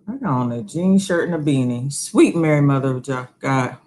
I got on a jean shirt and a beanie. Sweet Mary Mother of God.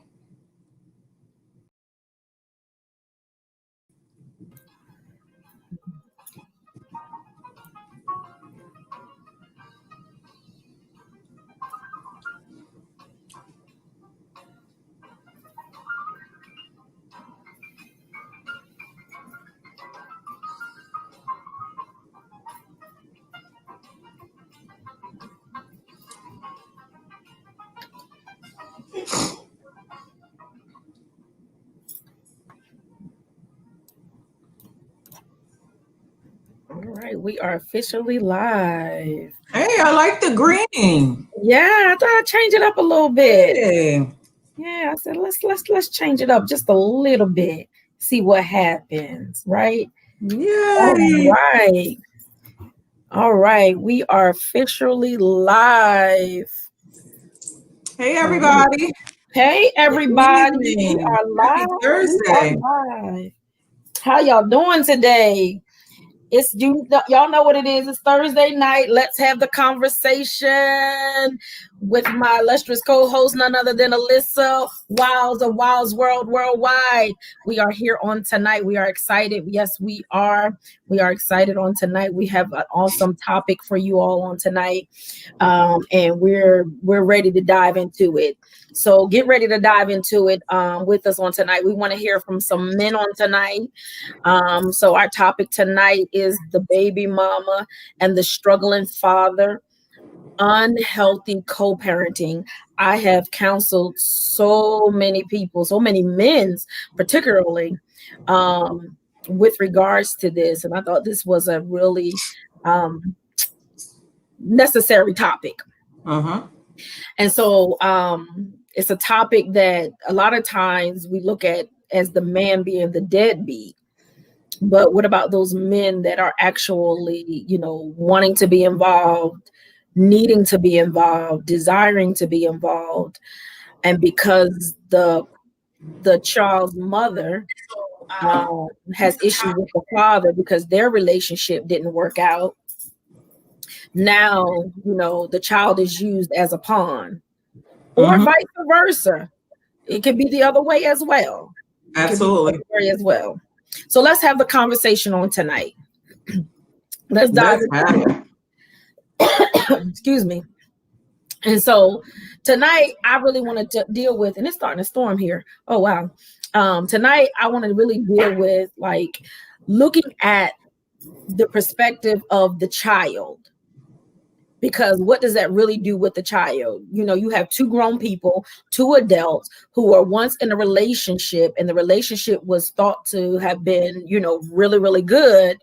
All right, we are officially live. Hey, I like the green. Yeah, I thought I'd change it up a little bit. Hey. Yeah, I said let's change it up just a little bit. See what happens, right? All Yay. right. All right, we are officially live. Hey, everybody. Hey everybody, we Evening. are Happy live. Thursday. Live. How y'all doing today? It's y'all know what it is. It's Thursday night. Let's have the conversation with my illustrious co-host, none other than Alyssa Wiles of Wiles World Worldwide. We are here on tonight. We are excited. Yes, we are. We are excited on tonight. We have an awesome topic for you all on tonight, and we're ready to dive into it. So get ready to dive into it with us on tonight. We want to hear from some men on tonight. So our topic tonight is the baby mama and the struggling father, unhealthy co-parenting. I have counseled so many people, so many men, particularly with regards to this, and I thought this was a really necessary topic. And so it's a topic that a lot of times we look at as the man being the deadbeat. But what about those men that are actually, wanting to be involved, needing to be involved, desiring to be involved, and because the child's mother has issues with the father because their relationship didn't work out. Now, the child is used as a pawn, or vice versa. It could be the other way as well. Absolutely. As well. So let's have the conversation on tonight. Let's dive into it. Excuse me. And so tonight I really wanted to deal with, and it's starting to storm here. Oh, wow. Tonight I want to really deal with looking at the perspective of the child. Because what does that really do with the child? You have two grown people, two adults who were once in a relationship, and the relationship was thought to have been, really, really good.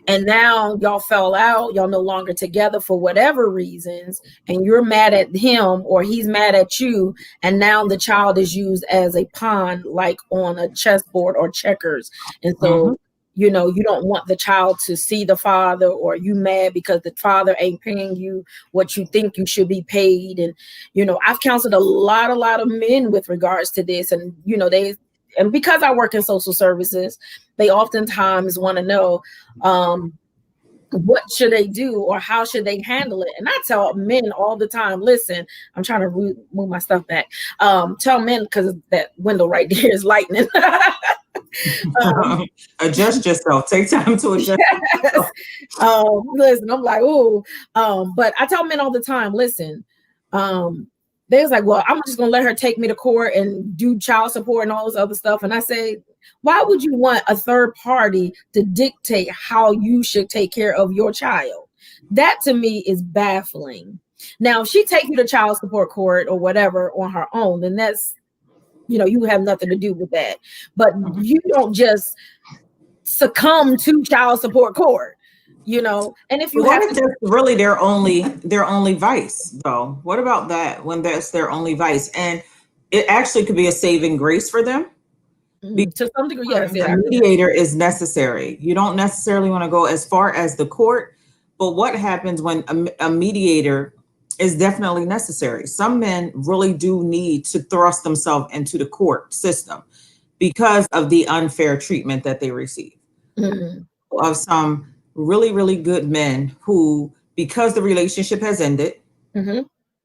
And now y'all fell out, y'all no longer together for whatever reasons, and you're mad at him or he's mad at you. And now the child is used as a pawn, like on a chessboard or checkers. And so you don't want the child to see the father, or you mad because the father ain't paying you what you think you should be paid. And, I've counseled a lot of men with regards to this. And, and because I work in social services, they oftentimes want to know, what should they do or how should they handle it? And I tell men all the time, listen, I'm trying to move my stuff back. Tell men, because that window right there is lightning. Adjust yourself. Take time to adjust. Yes. Listen, I'm like, ooh. But I tell men all the time, listen, they was like, well, I'm just gonna let her take me to court and do child support and all this other stuff. And I say, why would you want a third party to dictate how you should take care of your child? That to me is baffling. Now, if she take you to child support court or whatever on her own, then that's, you have nothing to do with that. But you don't just succumb to child support court, and if you have just really their only vice, though. What about that when that's their only vice? And it actually could be a saving grace for them. To some degree, yes. A mediator is necessary. You don't necessarily want to go as far as the court, but what happens when a mediator is definitely necessary? Some men really do need to thrust themselves into the court system because of the unfair treatment that they receive. Of some really, really good men who, because the relationship has ended,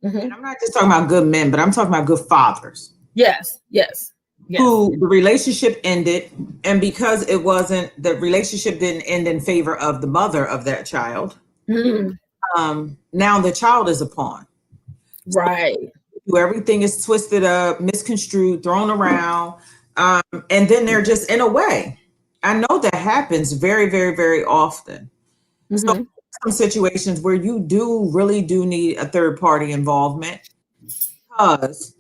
And I'm not just talking about good men, but I'm talking about good fathers. Yes. Who the relationship ended, and because it wasn't, the relationship didn't end in favor of the mother of that child. Now the child is a pawn. Right. So everything is twisted up, misconstrued, thrown around, and then they're just in a way. I know that happens very, very, very often. So some situations where you really do need a third party involvement, because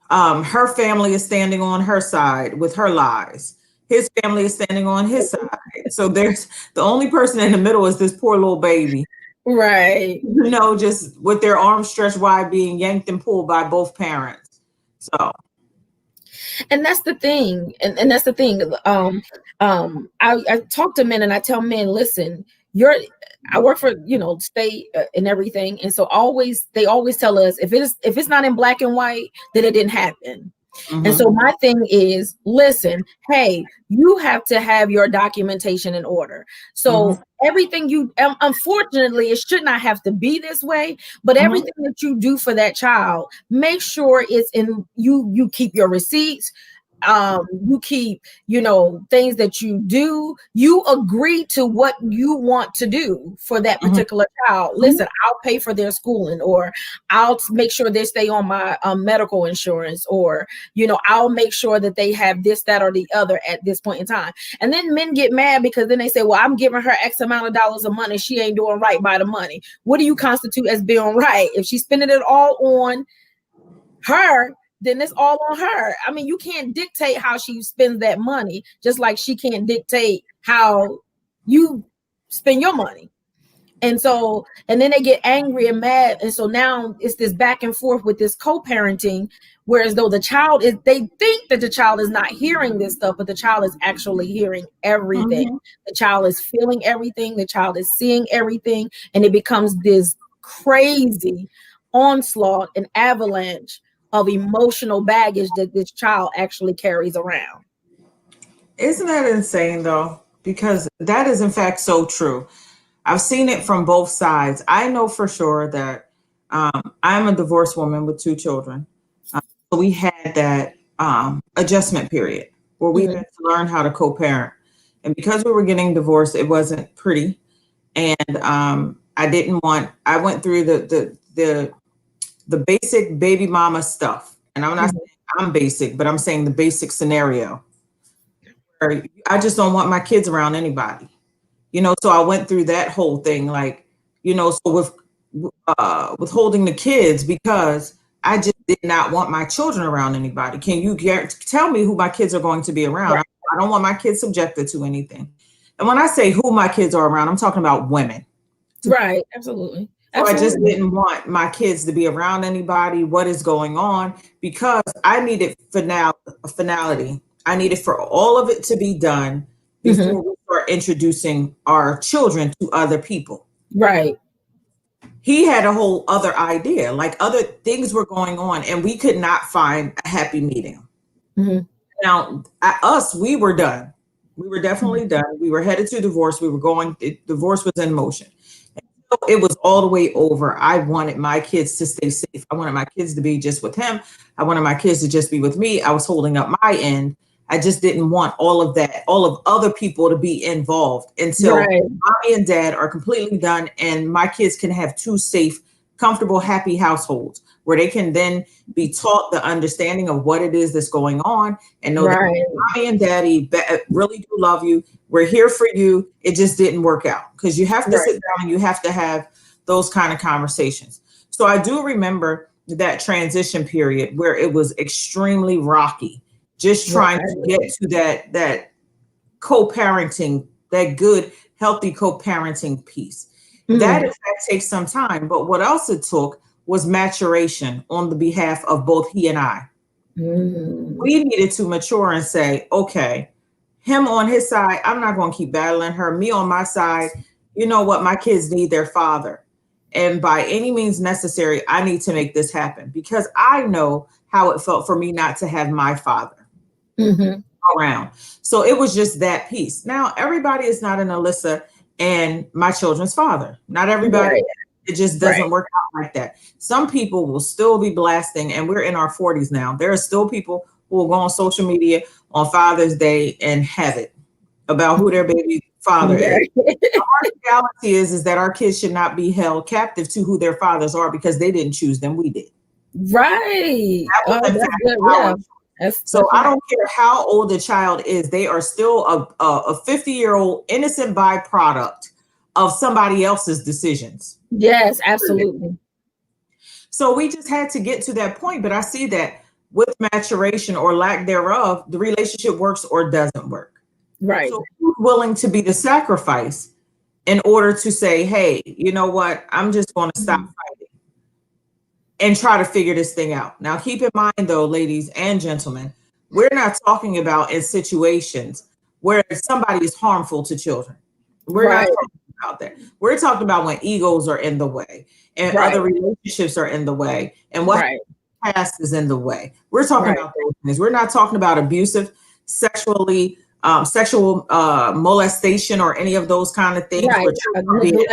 her family is standing on her side with her lies. His family is standing on his side. So there's the only person in the middle is this poor little baby. Right. You know, just with their arms stretched wide, being yanked and pulled by both parents. So. And that's the thing. And that's the thing. I talk to men and I tell men, listen, I work for, state and everything. And so they always tell us if it's not in black and white, then it didn't happen. And so my thing is, listen, hey, you have to have your documentation in order. So everything unfortunately, it should not have to be this way, but everything that you do for that child, make sure it's in, you keep your receipts. You keep, things that you do, you agree to what you want to do for that particular child. Listen, I'll pay for their schooling, or I'll make sure they stay on my medical insurance, or, I'll make sure that they have this, that, or the other at this point in time. And then men get mad because then they say, well, I'm giving her X amount of dollars of money. She ain't doing right by the money. What do you constitute as being right? If she's spending it all on her, then it's all on her. I mean, you can't dictate how she spends that money, just like she can't dictate how you spend your money. And so, and then they get angry and mad. And so now it's this back and forth with this co-parenting, whereas though they think that the child is not hearing this stuff, but the child is actually hearing everything. The child is feeling everything. The child is seeing everything. And it becomes this crazy onslaught and avalanche of emotional baggage that this child actually carries around. Isn't that insane though? Because that is in fact so true. I've seen it from both sides. I know for sure that I'm a divorced woman with 2 children. So we had that adjustment period where we had to learn how to co-parent. And because we were getting divorced, it wasn't pretty. And I went through the basic baby mama stuff. And I'm not saying I'm basic, but I'm saying the basic scenario. Where I just don't want my kids around anybody. So I went through that whole thing, like, so with withholding the kids, because I just did not want my children around anybody. Can you tell me who my kids are going to be around? Right. I don't want my kids subjected to anything. And when I say who my kids are around, I'm talking about women. Right. Absolutely. So I just didn't want my kids to be around anybody. What is going on? Because I needed finality. I needed for all of it to be done before we start introducing our children to other people. Right. He had a whole other idea, like other things were going on, and we could not find a happy medium. Now, we were done. We were definitely done. We were headed to divorce. Divorce was in motion. It was all the way over. I wanted my kids to stay safe. I wanted my kids to be just with him. I wanted my kids to just be with me. I was holding up my end. I just didn't want all of other people to be involved until mommy and dad are completely done and my kids can have 2 safe, comfortable, happy households where they can then be taught the understanding of what it is that's going on and know that mommy and daddy really do love you. We're here for you. It just didn't work out, because you have to sit down and you have to have those kind of conversations. So I do remember that transition period where it was extremely rocky, just trying to get to that co-parenting, that good, healthy co-parenting piece. That in fact takes some time, but what else it took was maturation on the behalf of both he and I. We needed to mature and say, okay, him on his side, I'm not going to keep battling her. Me on my side, you know what? My kids need their father. And by any means necessary, I need to make this happen, because I know how it felt for me not to have my father around. So it was just that piece. Now, everybody is not an Alyssa and my children's father. Not everybody. It just doesn't work out like that. Some people will still be blasting, and we're in our 40s now. There are still people who will go on social media on Father's Day and have it about who their baby father is. Our reality is that our kids should not be held captive to who their fathers are because they didn't choose them, we did. Right. That's good. Yeah. So I don't care how old the child is, they are still a 50-year-old innocent byproduct of somebody else's decisions. Yes, absolutely. So we just had to get to that point, but I see that with maturation or lack thereof, the relationship works or doesn't work. Right. So who's willing to be the sacrifice in order to say, hey, you know what, I'm just going to stop fighting and try to figure this thing out. Now, keep in mind, though, ladies and gentlemen, we're not talking about in situations where somebody is harmful to children. We're not talking about that. We're talking about when egos are in the way and other relationships are in the way and what past is in the way. We're talking about those things. We're not talking about abusive, sexual molestation or any of those kind of things. Or anything.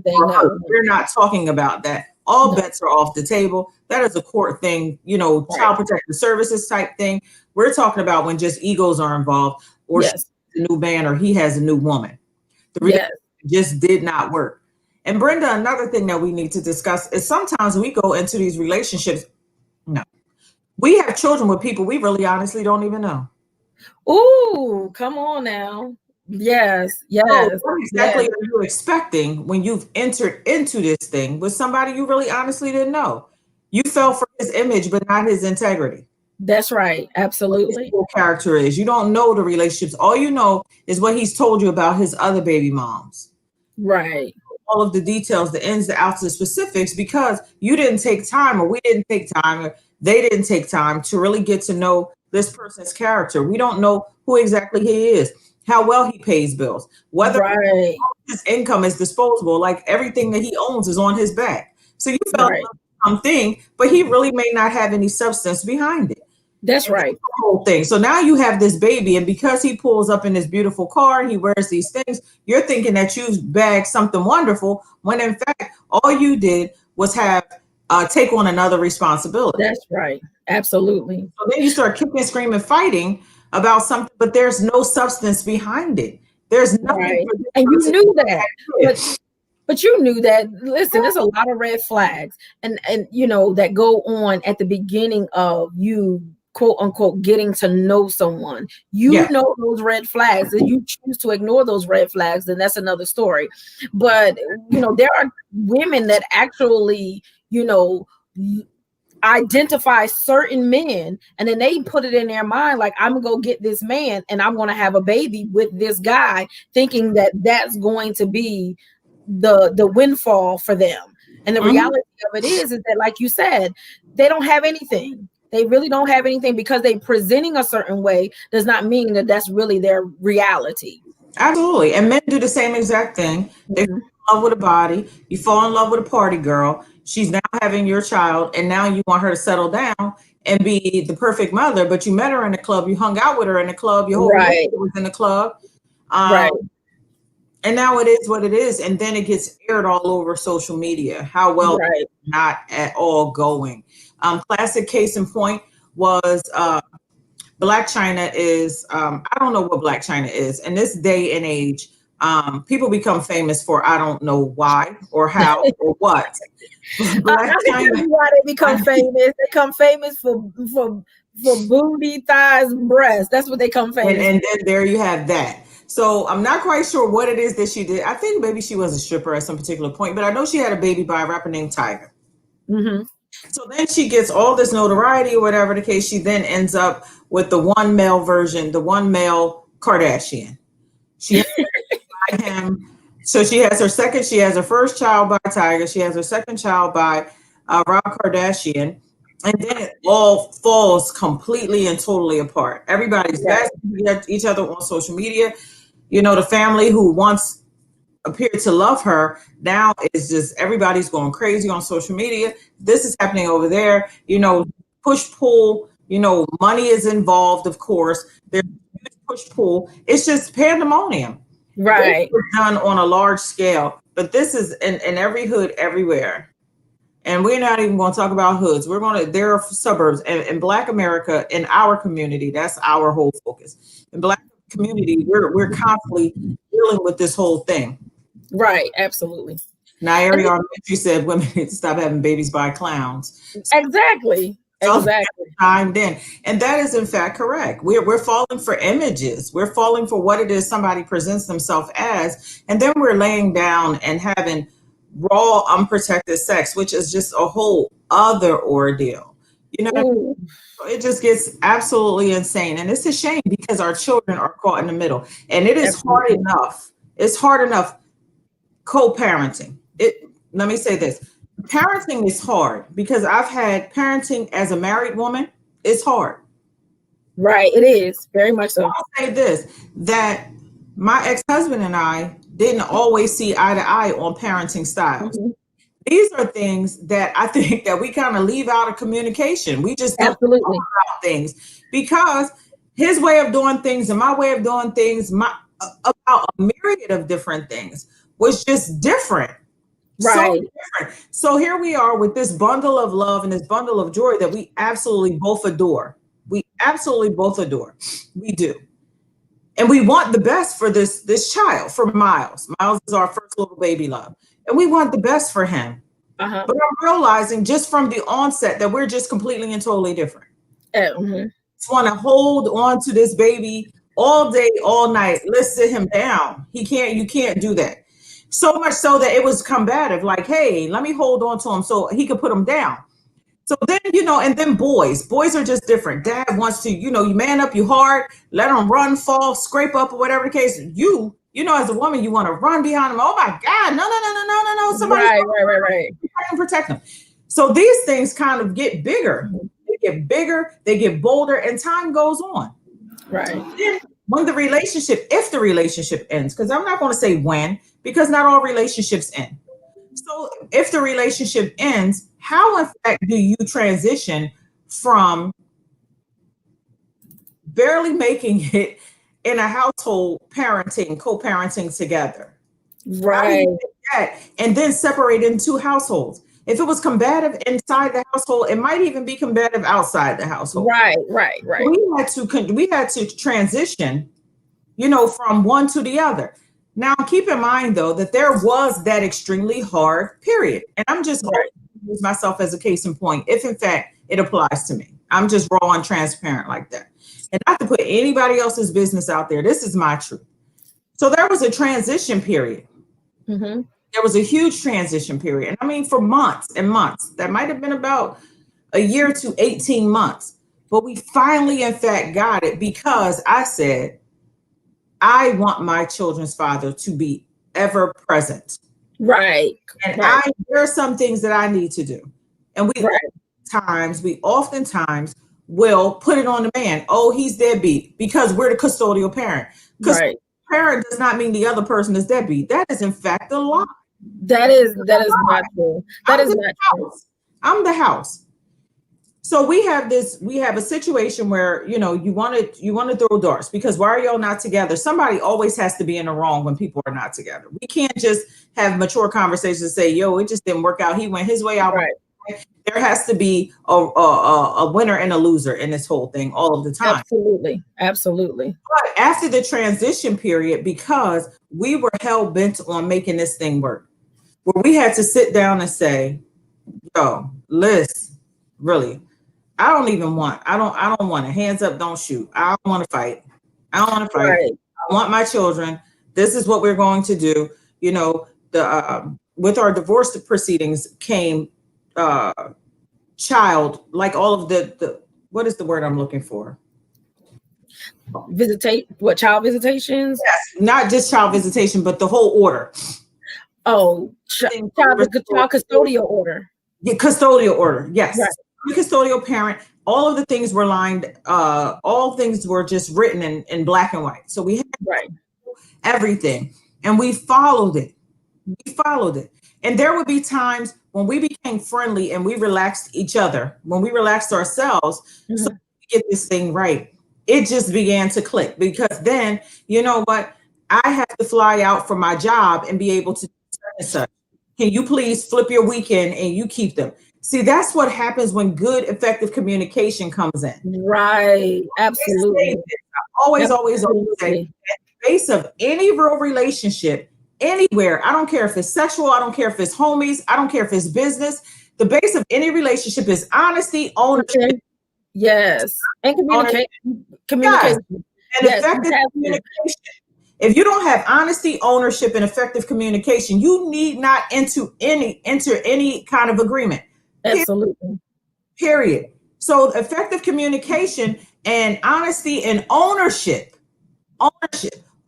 No. We're not talking about that. All bets are off the table. That is a court thing, you know, child protective services type thing. We're talking about when just egos are involved, or she's a new man or he has a new woman. The relationship just did not work. And Brenda, another thing that we need to discuss is sometimes we go into these relationships. No, we have children with people we really honestly don't even know. Ooh, come on now. Yes. So what exactly are you expecting when you've entered into this thing with somebody you really honestly didn't know? You fell for his image, but not his integrity. That's right. Absolutely. What his full character is. You don't know the relationships. All you know is what he's told you about his other baby moms. Right. All of the details, the ins, the outs, the specifics, because you didn't take time, or we didn't take time, or they didn't take time to really get to know this person's character. We don't know who exactly he is, how well he pays bills, whether his income is disposable, like everything that he owns is on his back. So you felt something, but he really may not have any substance behind it. That's right. The whole thing. So now you have this baby, and because he pulls up in this beautiful car and he wears these things, you're thinking that you bagged something wonderful, when in fact all you did was have take on another responsibility. That's right. Absolutely. So then you start kicking, screaming, fighting about something, but there's no substance behind it. There's nothing. And you knew that. But you knew that. Listen, there's a lot of red flags, and you know, that go on at the beginning of you, quote unquote, getting to know someone. You know those red flags, and you choose to ignore those red flags, then that's another story. But you know, there are women that actually, you know, identify certain men, and then they put it in their mind like, I'm gonna go get this man and I'm gonna have a baby with this guy, thinking that that's going to be the windfall for them. And the reality of it is that, like you said, they don't have anything. They really don't have anything, because they presenting a certain way does not mean that that's really their reality. Absolutely. And men do the same exact thing. They fall in love with a body. You fall in love with a party girl. She's now having your child, and now you want her to settle down and be the perfect mother, but you met her in the club, you hung out with her in the club, your whole family was in the club. And now it is what it is. And then it gets aired all over social media. How well not at all going. Classic case in point was Blac Chyna is, I don't know what Blac Chyna is. In this day and age, people become famous for, I don't know why or how or what. Blac Chyna, why they become famous. They become famous for booty, thighs, breasts. That's what they come famous. And then there you have that. So I'm not quite sure what it is that she did. I think maybe she was a stripper at some particular point, but I know she had a baby by a rapper named Tyga. So then she gets all this notoriety or whatever the case. She then ends up with the one male version, the one male Kardashian. She by him. So she has her first child by Tyga. She has her second child by Rob Kardashian. And then it all falls completely and totally apart. Everybody's bashing each other on social media. You know, the family who once appeared to love her now is just, everybody's going crazy on social media. This is happening over there. You know, push pull. You know, money is involved, of course. There's push pull. It's just pandemonium. Right. It was done on a large scale but this is in every hood everywhere. And we're not even going to talk about hoods. There are suburbs in Black America, in our community. That's our whole focus. In Black community, we're constantly dealing with this whole thing. Right. Absolutely. Now, Ariel Elementary said women need to stop having babies by clowns. Exactly. Exactly. Timed in. And that is in fact correct. We're falling for images. We're falling for what it is somebody presents themselves as. And then we're laying down and having raw, unprotected sex, which is just a whole other ordeal. You know, it just gets absolutely insane. And it's a shame because our children are caught in the middle. And it is hard enough. It's hard enough co-parenting. Let me say this. Parenting is hard because I've had parenting as a married woman. It's hard. Right. It is very much so. I'll say this, that my ex-husband and I didn't always see eye to eye on parenting styles. Mm-hmm. These are things that I think that we kind of leave out of communication. We just don't talk about things because his way of doing things and my way of doing things, about a myriad of different things, was just different. Right. So different. So here we are with this bundle of love and this bundle of joy that we absolutely both adore. We absolutely both adore. We do. And we want the best for this child, for Miles. Miles is our first little baby love. And we want the best for him. Uh-huh. But I'm realizing just from the onset that we're just completely and totally different. Mm-hmm. Just want to hold on to this baby all day, all night. Let's sit him down. You can't do that. So much so that it was combative, like, hey, let me hold on to him so he could put him down. So then, and then boys are just different. Dad wants to, you man up, you hard, let him run, fall, scrape up, or whatever the case. You as a woman, you want to run behind him. Oh my God, no. Somebody right. Protect him. So these things kind of get bigger. They get bigger, they get bolder, and time goes on. Right. Then when if the relationship ends, because I'm not going to say when, because not all relationships end. So if the relationship ends, how in fact do you transition from barely making it in a household co-parenting together? Right. And then separate into households. If it was combative inside the household, it might even be combative outside the household. Right. We had to transition, from one to the other. Now, keep in mind, though, that there was that extremely hard period. And I'm just going to use myself as a case in point, if in fact it applies to me. I'm just raw and transparent like that. And not to put anybody else's business out there. This is my truth. So there was a transition period. Mm-hmm. There was a huge transition period. And I mean, for months and months, that might have been about a year to 18 months. But we finally, in fact, got it because I said, I want my children's father to be ever present. Right. And there are some things that I need to do. And we oftentimes will put it on the man. Oh, he's deadbeat because we're the custodial parent. Because parent does not mean the other person is deadbeat. That is in fact a lie. That is not true. That is not true. I'm the house. So we have a situation where, you want to throw darts because why are y'all not together? Somebody always has to be in the wrong when people are not together. We can't just have mature conversations and say, yo, it just didn't work out. He went his way, I went. There has to be a winner and a loser in this whole thing all of the time. Absolutely. But after the transition period, because we were hell bent on making this thing work, where we had to sit down and say, yo, Liz, really, I don't want it. Hands up, don't shoot. I don't want to fight. Right. I want my children. This is what we're going to do. With our divorce proceedings came child, like all of the what is the word I'm looking for? Child visitations? Yes, not just child visitation, but the whole order. Oh, child custodial order. Yeah, custodial order. Yes. Right. Custodial parent, all of the things were all things were just written in black and white. So we had everything and we followed it. And there would be times when we became friendly and we relaxed each other, when we relaxed ourselves, so we get this thing right. It just began to click because then, you know what? I have to fly out for my job and be able to do and such. Can you please flip your weekend and you keep them? See, that's what happens when good, effective communication comes in. Right. Absolutely. Always say, at the base of any real relationship, anywhere, I don't care if it's sexual, I don't care if it's homies, I don't care if it's business. The base of any relationship is honesty, ownership. Okay. Yes. And communication. Yes. And effective communication. If you don't have honesty, ownership, and effective communication, you need not enter any kind of agreement. Absolutely. Period. So effective communication and honesty and ownership.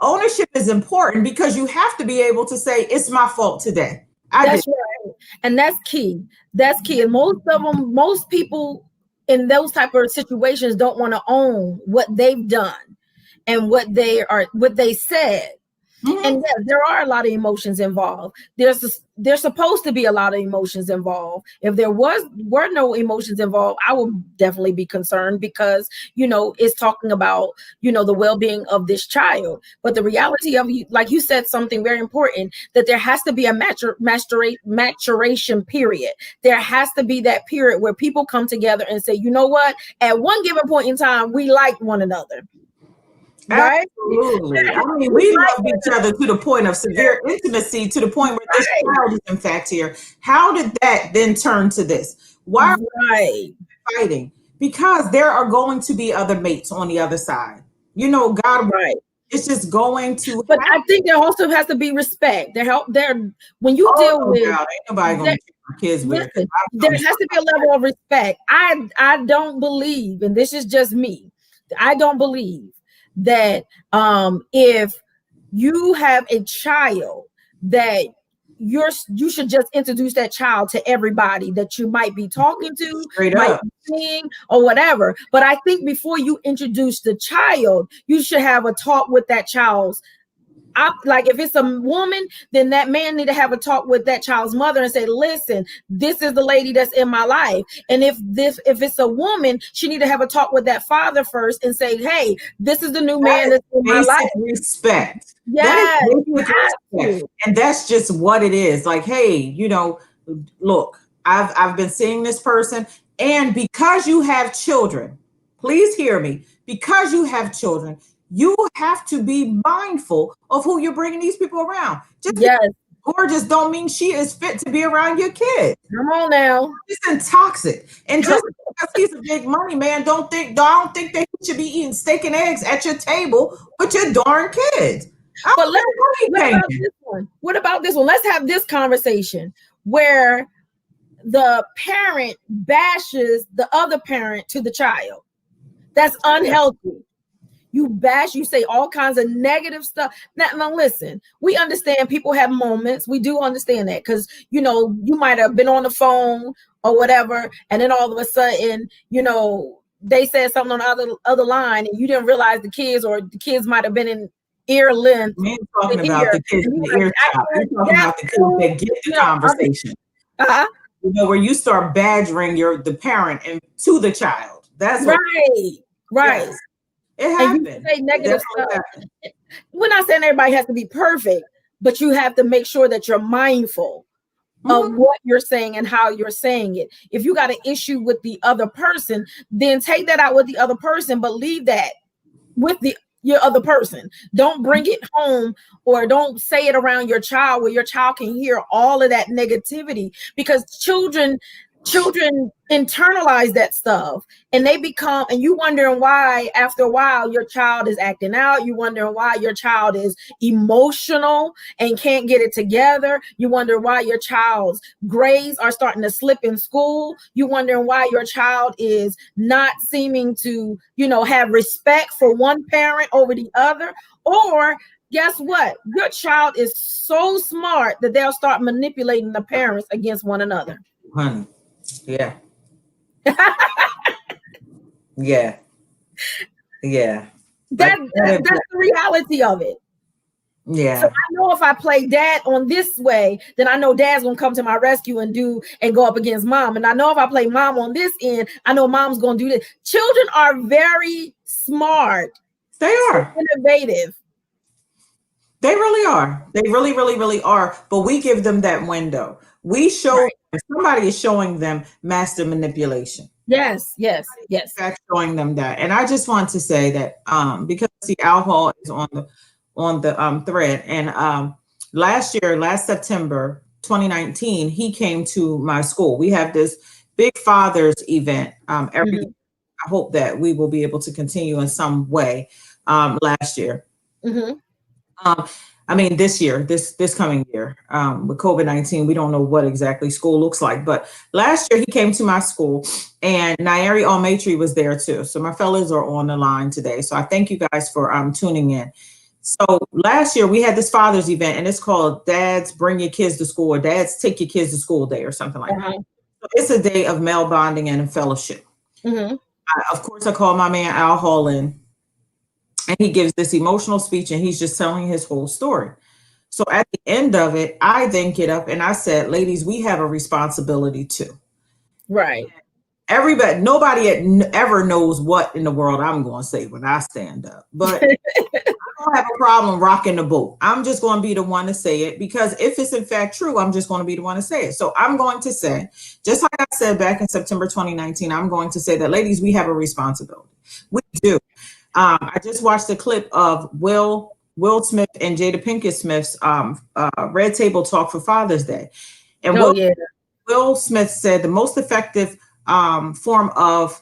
Ownership is important because you have to be able to say, it's my fault today. That's right. And that's key. That's key. And most people in those type of situations don't want to own what they've done and what they said. Mm-hmm. And yes, there are a lot of emotions involved. There's supposed to be a lot of emotions involved. If there were no emotions involved, I would definitely be concerned because, it's talking about, the well-being of this child. But the reality of, like you said, something very important, that there has to be a maturation period. There has to be that period where people come together and say, you know what, at one given point in time, we like one another. Right? Absolutely. I mean, we love each other to the point of severe intimacy, to the point where this child is in fact here. How did that then turn to this? Why are we fighting? Because there are going to be other mates on the other side. God, it's just going to. But happen. I think there also has to be respect. When you deal with, ain't nobody going to take my kids with. There has to be a level of respect. I don't believe, and this is just me, I don't believe that if you have a child, that you should just introduce that child to everybody that you might be talking to, might be seeing, or whatever. But I think before you introduce the child, you should have a talk with that child's. Like if it's a woman, then that man need to have a talk with that child's mother and say, listen, this is the lady that's in my life. And if it's a woman, she need to have a talk with that father first and say, hey, this is the new man that's in my life. Respect. Yes. Respect. And that's just what it is. Like, hey, look, I've been seeing this person, and because you have children, please hear me, because you have children, you have to be mindful of who you're bringing these people around. Just gorgeous don't mean she is fit to be around your kid. Come on now. It's toxic. And just because he's a big money man, I don't think that he should be eating steak and eggs at your table with your darn kids. But what about this one? Let's have this conversation where the parent bashes the other parent to the child. That's unhealthy. You bash, you say all kinds of negative stuff. Now listen, we understand people have moments. We do understand that because, you might have been on the phone or whatever. And then all of a sudden, they said something on the other line and you didn't realize the kids might have been in ear length. We ain't talking about the kids in the ear top. We're talking about the kids that get the conversation. Where you start badgering the parent and to the child. That's right. Yes. It happened. And you say negative stuff. We're not saying everybody has to be perfect, but you have to make sure that you're mindful of what you're saying and how you're saying it. If you got an issue with the other person, then take that out with the other person, but leave that with your other person. Don't bring it home or don't say it around your child where your child can hear all of that negativity, because children internalize that stuff and they become, and you wondering why after a while your child is acting out. You wondering why your child is emotional and can't get it together. You wonder why your child's grades are starting to slip in school. You wondering why your child is not seeming to, have respect for one parent over the other. Or guess what? Your child is so smart that they'll start manipulating the parents against one another. Honey. Yeah. Yeah. That's the reality of it. Yeah. So I know if I play dad on this way, then I know dad's gonna come to my rescue and go up against mom. And I know if I play mom on this end, I know mom's gonna do this. Children are very smart. They are innovative. They really are. They really, really, really are. But we give them that window. We show Right. somebody is showing them master manipulation. Yes, yes, yes. Fact showing them that. And I just want to say that because see Al Hall is on the thread. And last September 2019, he came to my school. We have this big fathers event every year. I hope that we will be able to continue in some way last year. I mean, this year, this coming year, with COVID-19, we don't know what exactly school looks like. But last year, he came to my school, and Nairi Almatri was there too. So my fellows are on the line today. So I thank you guys for tuning in. So last year, we had this father's event, and it's called Dads Bring Your Kids to School, or Dads Take Your Kids to School Day, or something like that. So it's a day of male bonding and fellowship. Of course, I called my man Al Hall in. And he gives this emotional speech and he's just telling his whole story. So at the end of it, I then get up and I said, ladies, we have a responsibility too. Right. Everybody, nobody ever knows what in the world I'm going to say when I stand up. But I don't have a problem rocking the boat. I'm just going to be the one to say it because if it's in fact true, I'm just going to be the one to say it. So I'm going to say, just like I said back in September 2019, I'm going to say that, ladies, we have a responsibility. We do. I just watched a clip of Will Smith and Jada Pinkett Smith's Red Table Talk for Father's Day. And Will Smith said the most effective form of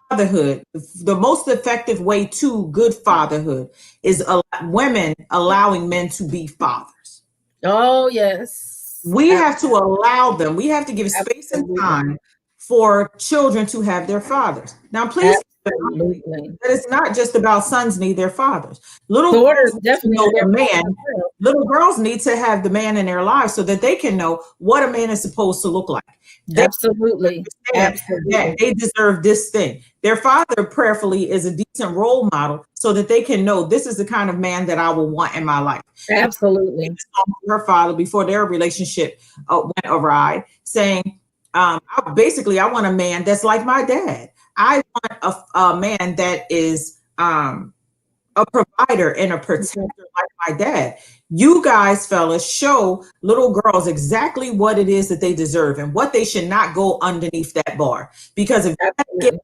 fatherhood, the most effective way to good fatherhood is women allowing men to be fathers. Oh, yes. We have to allow them. We have to give space and time for children to have their fathers. Now, please. That it's not just about sons need their fathers. Little daughters definitely know their man. Little girls need to have the man in their lives so that they can know what a man is supposed to look like. Absolutely. That they deserve this thing. Their father prayerfully is a decent role model so that they can know this is the kind of man that I will want in my life. Absolutely. Her father, before their relationship went awry, saying, I want a man that's like my dad. I want a man that is a provider and a protector like my dad. You guys, fellas, show little girls exactly what it is that they deserve and what they should not go underneath that bar. Because if they get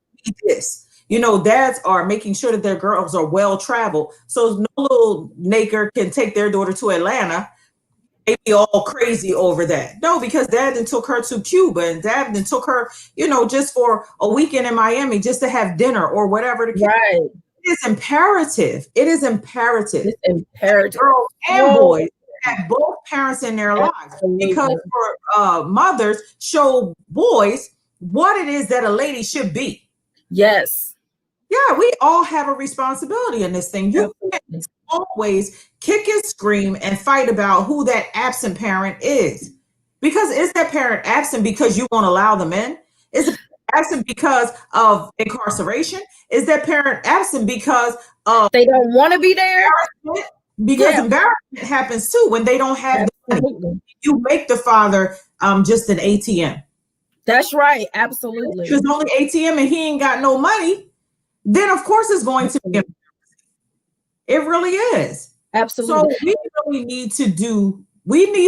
this, dads are making sure that their girls are well traveled. So no little naker can take their daughter to Atlanta. They be all crazy over that. No, because dad then took her to Cuba and dad then took her, just for a weekend in Miami just to have dinner or whatever. Right. It is imperative. It is imperative. It's imperative. Girls and boys have both parents in their lives. Because for mothers show boys what it is that a lady should be. Yes. Yeah, we all have a responsibility in this thing. You can't always kick and scream and fight about who that absent parent is. Because is that parent absent because you won't allow them in? Is it absent because of incarceration? Is that parent absent because of they don't want to be there? Because embarrassment happens too when they don't have the money. You make the father just an ATM. That's right. Absolutely. If it's only ATM and he ain't got no money, then of course it's going to be. It really is. Absolutely. So we really need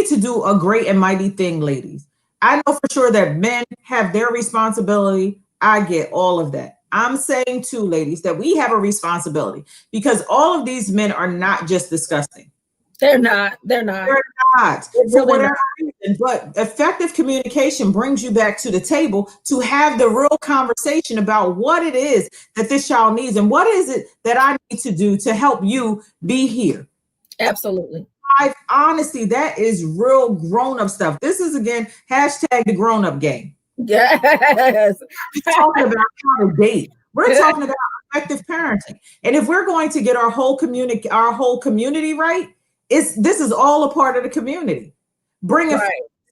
to do a great and mighty thing, ladies. I know for sure that men have their responsibility. I get all of that. I'm saying too, ladies, that we have a responsibility because all of these men are not just disgusting. They're not. For whatever reason, but effective communication brings you back to the table to have the real conversation about what it is that this child needs and what is it that I need to do to help you be here. Absolutely. Honestly, that is real grown-up stuff. This is, again, hashtag the grown-up game. Yes. We're talking about how to date. We're talking about effective parenting. And if we're going to get our whole community right, this is all a part of the community. Bring it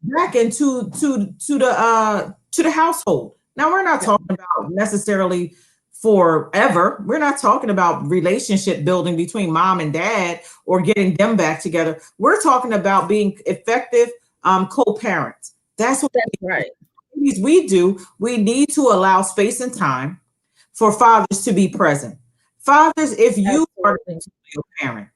back into the household. Now we're not talking about necessarily forever. We're not talking about relationship building between mom and dad or getting them back together. We're talking about being effective co-parents. That's right. We do. We need to allow space and time for fathers to be present. Fathers, if you are your parent,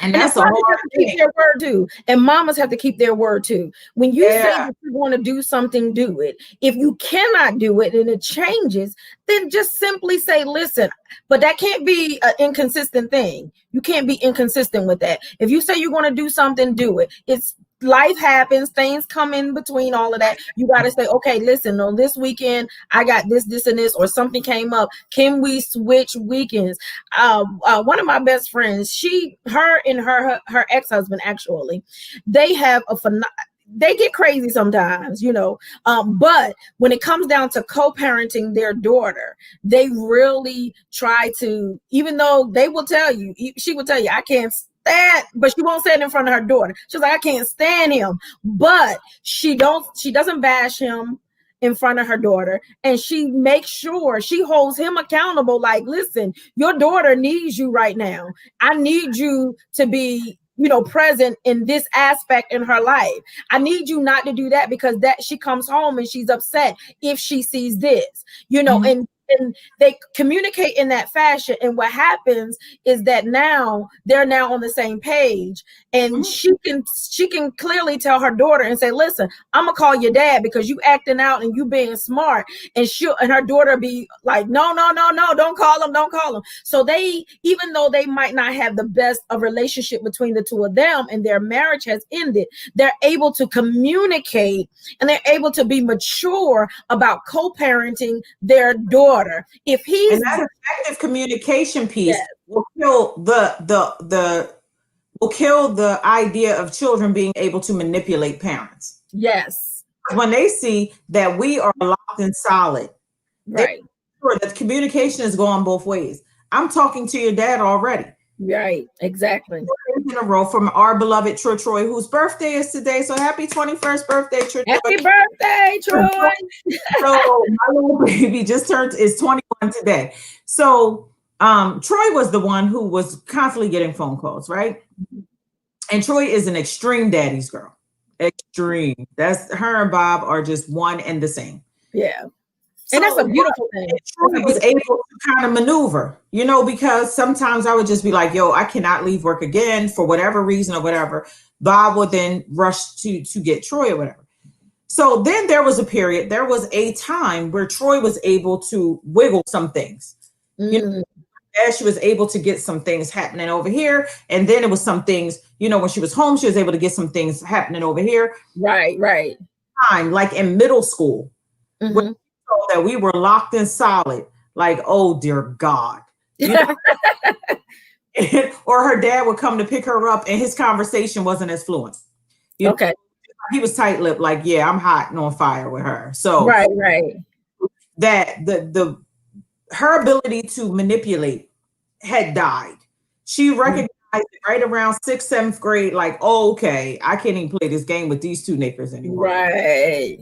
And And that's the a fathers hard have to keep thing. their word too. And mamas have to keep their word too. When you say Yeah. that you want to do something, do it. If you cannot do it and it changes, then just simply say, listen, but that can't be an inconsistent thing. You can't be inconsistent with that. If you say you're going to do something, do it. It's life happens, things come in between all of that. You got to say, okay, listen, on this weekend, I got this, and this, or something came up. Can we switch weekends? One of my best friends, her and her ex-husband, actually, they have they get crazy sometimes, but when it comes down to co-parenting their daughter, they really try to, even though she will tell you, I can't stand, but she won't say it in front of her daughter. She's like, I can't stand him, but she doesn't bash him in front of her daughter, and she makes sure she holds him accountable. Like, listen, your daughter needs you right now. I need you to be present in this aspect in her life. I need you not to do that, because that she comes home and she's upset if she sees this, Mhm. and they communicate in that fashion. And what happens is that now they're on the same page, and Mhm. she can clearly tell her daughter and say, listen, I'm gonna call your dad because you acting out and you being smart. And her daughter be like, no, don't call him. So they, even though they might not have the best of relationship between the two of them and their marriage has ended, they're able to communicate and they're able to be mature about co-parenting their daughter. If And he's that effective communication yes, piece will kill the idea of children being able to manipulate parents. yes, When they see that we are locked and solid, they right, sure that communication is going both ways. I'm talking to your dad already. right, exactly. 4 days in a row from our beloved Troy, whose birthday is today. So happy 21st birthday, Troy. Happy birthday, Troy. So my little baby is 21 today. So Troy was the one who was constantly getting phone calls, right? And Troy is an extreme daddy's girl. Extreme. That's her and Bob are just one and the same. Yeah. So And that's a beautiful thing. Troy was able to kind of maneuver, because sometimes I would just be like, yo, I cannot leave work again for whatever reason or whatever. Bob would then rush to get Troy or whatever. So then there was a time where Troy was able to wiggle some things. As she was able to get some things happening over here. And then it was some things, when she was home, she was able to get some things happening over here. Right. Time, like in middle school, that we were locked in solid, like, oh dear God. Or her dad would come to pick her up and his conversation wasn't as fluent. Okay. He was tight-lipped, like, yeah, I'm hot and on fire with her. So right. that her ability to manipulate had died. She recognized it right around 6th, 7th grade, like, oh, okay, I can't even play this game with these two niggers anymore. Right.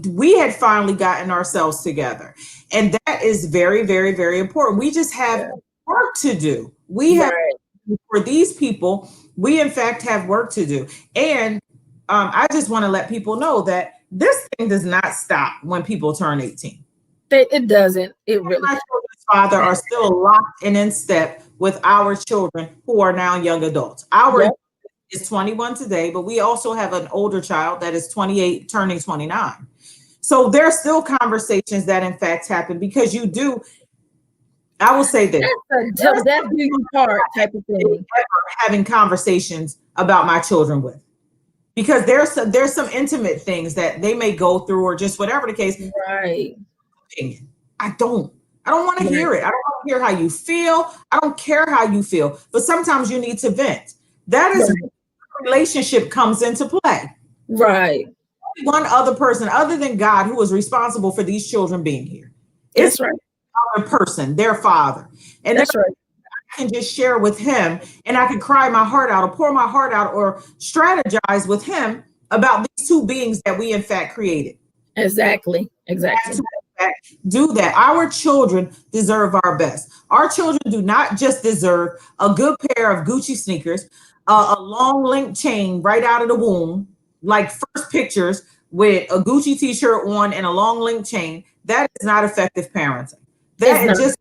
We had finally gotten ourselves together. And that is very, very, very important. We just have work to do. For these people, we in fact have work to do. And I just want to let people know that this thing does not stop when people turn 18. It doesn't. It really. My children's father are still locked and in step with our children who are now young adults. Our is 21 today, but we also have an older child that is 28, turning 29. So there are still conversations that in fact happen because I will say this. That's do you part type of thing. Having conversations about my children with. Because there's some intimate things that they may go through or just whatever the case. Right. I don't want to hear it. I don't want to hear how you feel. I don't care how you feel. But sometimes you need to vent. That is where relationship comes into play. Right. One other person other than God who is responsible for these children being here. It's right. Other person, their father. And that's right. I can just share with him and I can cry my heart out or pour my heart out or strategize with him about these two beings that we in fact created. Exactly. Do that. Our children deserve our best. Our children do not just deserve a good pair of Gucci sneakers, a long link chain right out of the womb, like first pictures with a Gucci t-shirt on and a long link chain. That is not effective parenting. That is just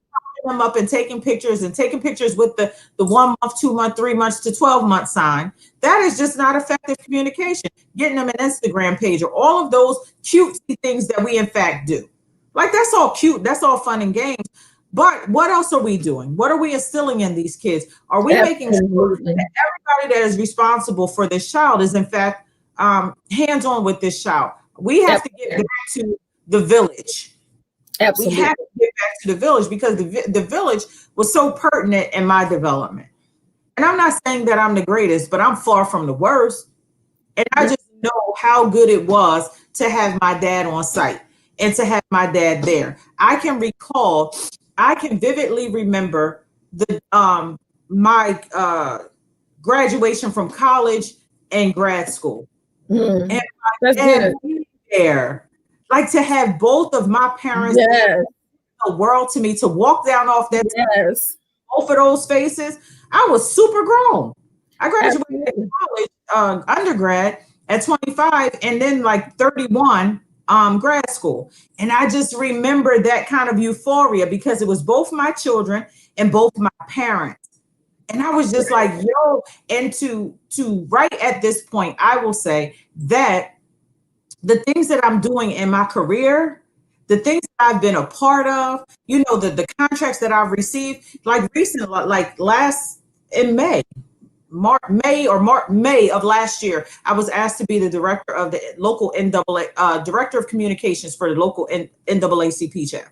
them up and taking pictures with the 1 month, 2 month, 3 months to 12-month sign. That is just not effective communication. Getting them an Instagram page or all of those cutesy things that we in fact do. Like, that's all cute. That's all fun and games. But what else are we doing? What are we instilling in these kids? Are we making sure that everybody that is responsible for this child is in fact hands-on with this child? We have to get back to the village. Absolutely. We have to get back to the village, because the village was so pertinent in my development. And I'm not saying that I'm the greatest, but I'm far from the worst. And I just know how good it was to have my dad on site and to have my dad there. I can vividly remember my graduation from college and grad school. Mm. And That's good. There, like, to have both of my parents Yes. the world to me, to walk down off that Yes. both of those faces. I was super grown. I graduated college, undergrad at 25, and then like 31, grad school. And I just remember that kind of euphoria, because it was both my children and both my parents. And I was just like, yo, and to right at this point, I will say that the things that I'm doing in my career, the things that I've been a part of, you know, the contracts that I've received, like recently, like last in May of last year, I was asked to be the director of the local director of communications for the local NAACP chapter.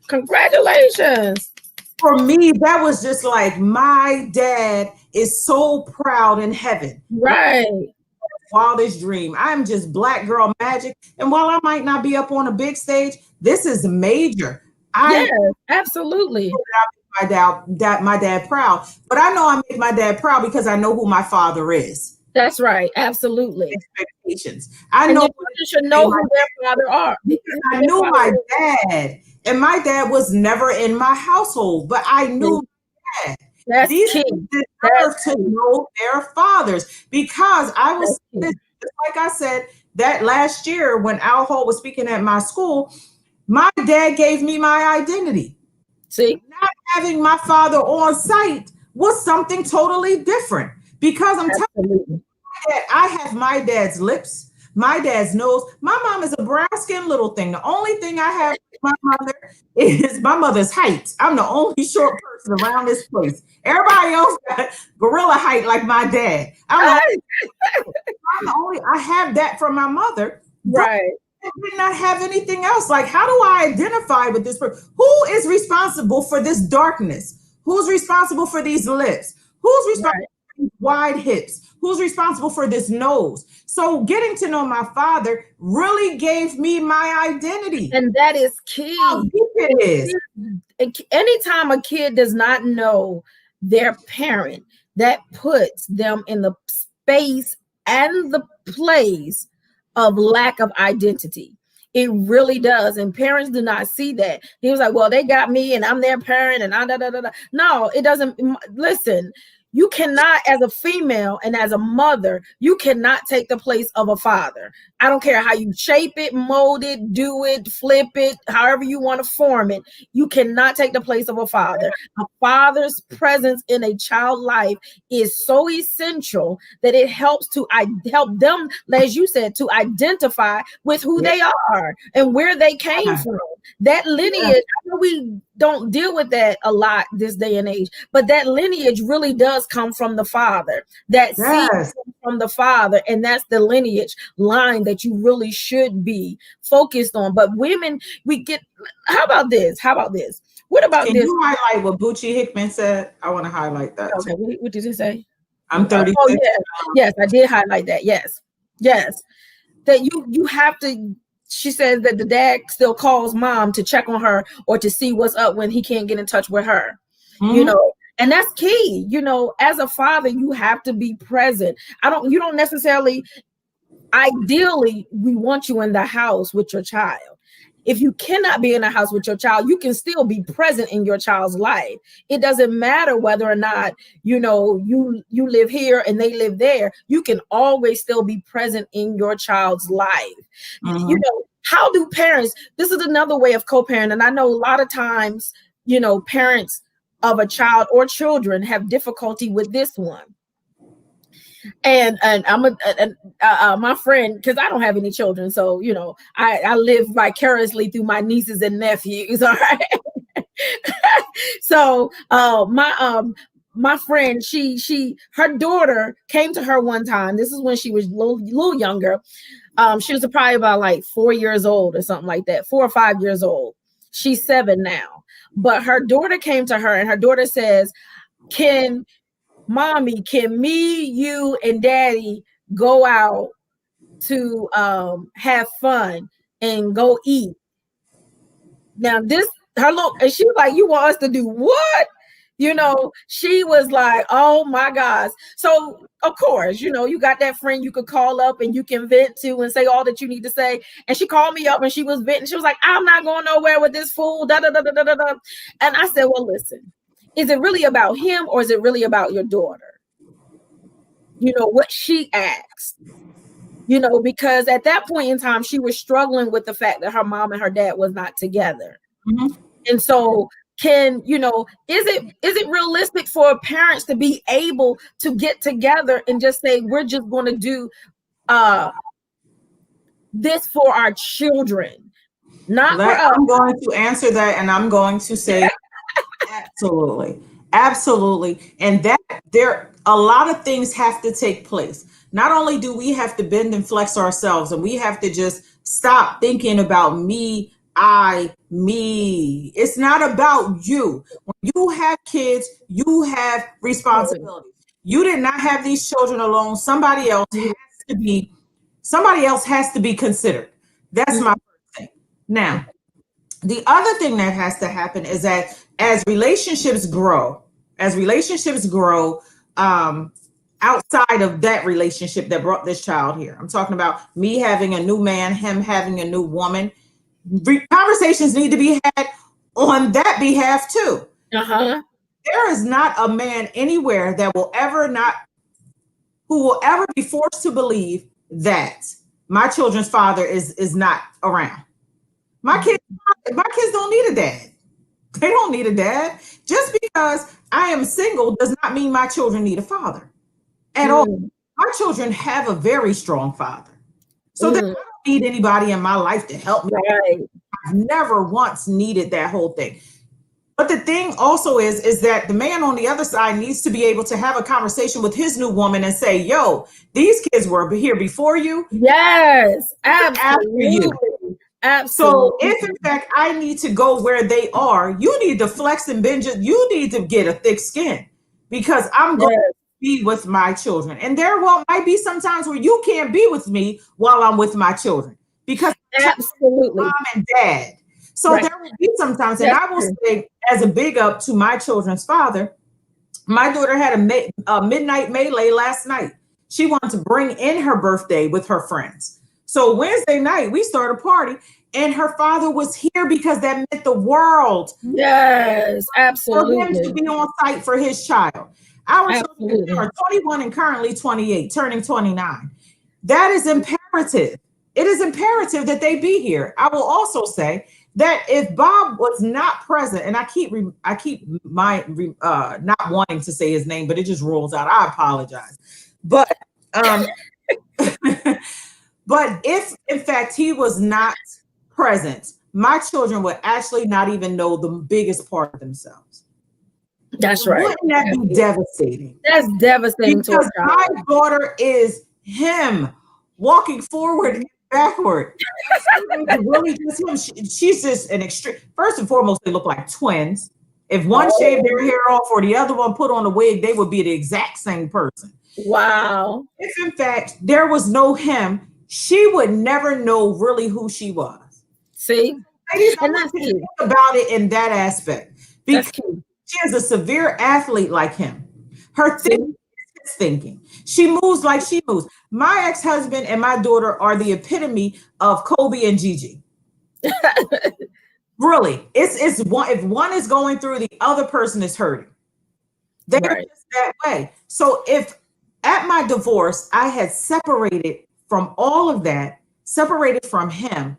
Congratulations. For me, that was just like, my dad is so proud in heaven. Right. Wildest dream. I'm just black girl magic. And while I might not be up on a big stage, this is major. Yes, absolutely. My dad proud, but I know I make my dad proud because I know who my father is. That's right. Absolutely. Expectations. I know you should know who their father are. Because I knew my dad, and my dad was never in my household, but I knew my dad. That's These key. deserve to know their fathers, because I was, just like I said, that last year when Al Hall was speaking at my school, my dad gave me my identity. See, not having my father on site was something totally different, because I'm telling you that I have my dad's lips, my dad's nose. My mom is a brown skinned little thing. The only thing I have with my mother is my mother's height. I'm the only short person around this place. Everybody else got gorilla height like my dad. I have that from my mother. Right. I did not have anything else. Like, how do I identify with this person? Who is responsible for this darkness? Who's responsible for these lips? Who's responsible for these wide hips? Who's responsible for this nose? So getting to know my father really gave me my identity. And that is key. How deep it is. Anytime a kid does not know their parent, that puts them in the space and the place of lack of identity. It really does. And parents do not see that. He was like, well, they got me and I'm their parent and No, it doesn't. Listen, you cannot, as a female and as a mother, you cannot take the place of a father. I don't care how you shape it, mold it, do it, flip it, however you want to form it. You cannot take the place of a father. A father's presence in a child's life is so essential that it helps to help them, as you said, to identify with who they are and where they came from. That lineage, I know we don't deal with that a lot this day and age, but that lineage really does come from the father. That seed comes from the father, and that's the lineage line that you really should be focused on. But women, how about this? What about Can this? you highlight what Bucci Hickman said? I want to highlight that. Okay, what did he say? I'm 36. Oh, yes, I did highlight that. Yes. That you have to. She says that the dad still calls mom to check on her or to see what's up when he can't get in touch with her. Mm-hmm. You know, and that's key. You know, as a father, you have to be present. You don't necessarily, ideally, we want you in the house with your child. If you cannot be in the house with your child, you can still be present in your child's life. It doesn't matter whether or not, you know, you live here and they live there. You can always still be present in your child's life. Mm-hmm. You know, how do parents, this is another way of co-parenting. And I know a lot of times parents of a child or children have difficulty with this one. And my friend, because I don't have any children, so I live vicariously through my nieces and nephews. All right. So my friend, her daughter came to her one time. This is when she was a little younger. She was probably about like 4 years old or something like that, 4 or 5 years old. She's 7 now. But her daughter came to her, and her daughter says, Mommy, can me, you, and Daddy go out to have fun and go eat? Now and she was like, you want us to do what? She was like, oh my gosh. So of course, you got that friend you could call up and you can vent to and say all that you need to say. And she called me up and she was venting. She was like, I'm not going nowhere with this fool. Da, da, da, da, da, da. And I said, well, listen, is it really about him or is it really about your daughter? What she asked, because at that point in time, she was struggling with the fact that her mom and her dad was not together. Mm-hmm. And so is it realistic for parents to be able to get together and just say, we're just going to do this for our children, not for us? I'm going to answer that, and I'm going to say absolutely. And that a lot of things have to take place. Not only do we have to bend and flex ourselves, and we have to just stop thinking about me. It's not about you. When you have kids, you have responsibility. You did not have these children alone. Somebody else has to be considered. That's my first thing. Now, the other thing that has to happen is that as relationships grow, outside of that relationship that brought this child here, I'm talking about me having a new man, him having a new woman. Conversations need to be had on that behalf too. There is not a man anywhere that who will ever be forced to believe that my children's father is not around. My kids don't need a dad. They don't need a dad. Just because I am single does not mean my children need a father at all. My children have a very strong father. So I don't need anybody in my life to help me. Right. I've never once needed that whole thing. But the thing also is that the man on the other side needs to be able to have a conversation with his new woman and say, yo, these kids were here before you. Yes, absolutely. Absolutely. So if in fact I need to go where they are, you need to flex and bend. You need to get a thick skin, because I'm going to be with my children. And there might be some times where you can't be with me while I'm with my children, because absolutely mom and dad. So there will be sometimes, and I will say, as a big up to my children's father, my daughter had a midnight melee last night. She wanted to bring in her birthday with her friends. So Wednesday night, we started a party, and her father was here because that meant the world. Yes, absolutely. For him to be on site for his child. Our children are 21 and currently 28, turning 29. That is imperative. It is imperative that they be here. I will also say that if Bob was not present, and I keep not wanting to say his name, but it just rolls out. I apologize. But but if in fact he was not present, my children would actually not even know the biggest part of themselves. That's right. Wouldn't that be devastating? That's devastating. Because my daughter is him walking forward and backward. Really just him. She's just an extreme. First and foremost, they look like twins. If one shaved their hair off or the other one put on a wig, they would be the exact same person. Wow. If in fact there was no him, she would never know really who she was. See? And that's think about it in that aspect. Because she is a severe athlete like him. Her thinking is his thinking. She moves like she moves. My ex-husband and my daughter are the epitome of Kobe and Gigi. Really. It's one. If one is going through, the other person is hurting. They're just that way. So if at my divorce, I had separated from all of that, separated from him,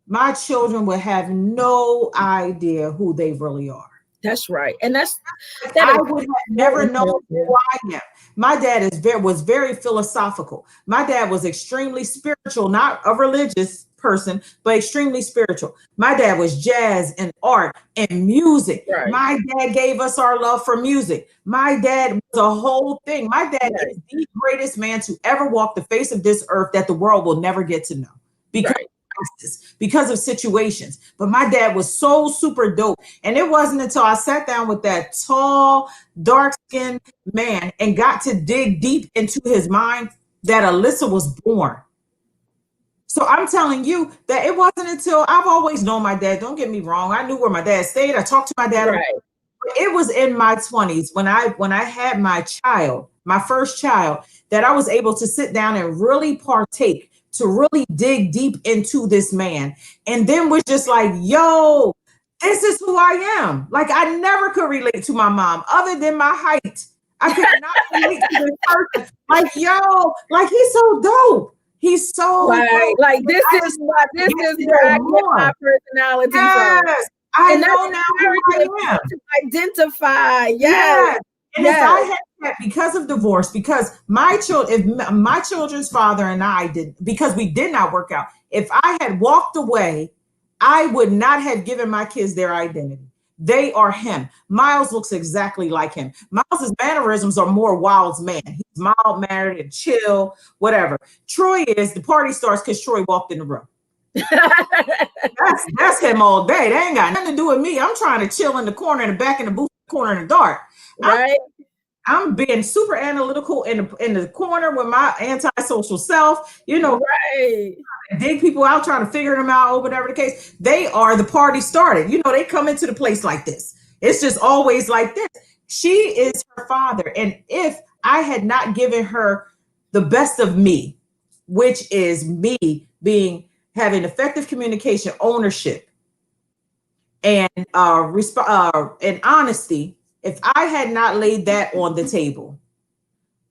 my children would have no idea who they really are. That's right. And that I would have never known who I am. My dad was very philosophical. My dad was extremely spiritual, not a religious person, but extremely spiritual. My dad was jazz and art and music. Right. My dad gave us our love for music. My dad was a whole thing. My dad is the greatest man to ever walk the face of this earth that the world will never get to know. Because of situations. But my dad was so super dope. And it wasn't until I sat down with that tall, dark-skinned man and got to dig deep into his mind that Alyssa was born. So I'm telling you that it wasn't until I've always known my dad. Don't get me wrong. I knew where my dad stayed. I talked to my dad. Right. It was in my 20s when I had my child, my first child, that I was able to sit down and really partake, to really dig deep into this man. And then was just like, yo, this is who I am. Like, I never could relate to my mom other than my height. I could not relate to this person. Like, yo, like, he's so dope. He's so dope. Like, this is where I get my personality from. I know now who I am. To identify. Yes. And if I had that because of divorce, because my children's father and I because we did not work out, if I had walked away, I would not have given my kids their identity. They are him. Miles looks exactly like him. Miles's mannerisms are more Wild's man. He's mild mannered and chill, whatever. Troy is the party starts because Troy walked in the room. that's him all day. They ain't got nothing to do with me. I'm trying to chill in the corner, in the back, in the booth corner, in the dark. Right. I'm being super analytical in the corner with my antisocial self, right. Dig people out, trying to figure them out, or whatever the case. They are the party started. They come into the place like this. It's just always like this. She is her father. And if I had not given her the best of me, which is me having effective communication, ownership, and honesty, if I had not laid that on the table,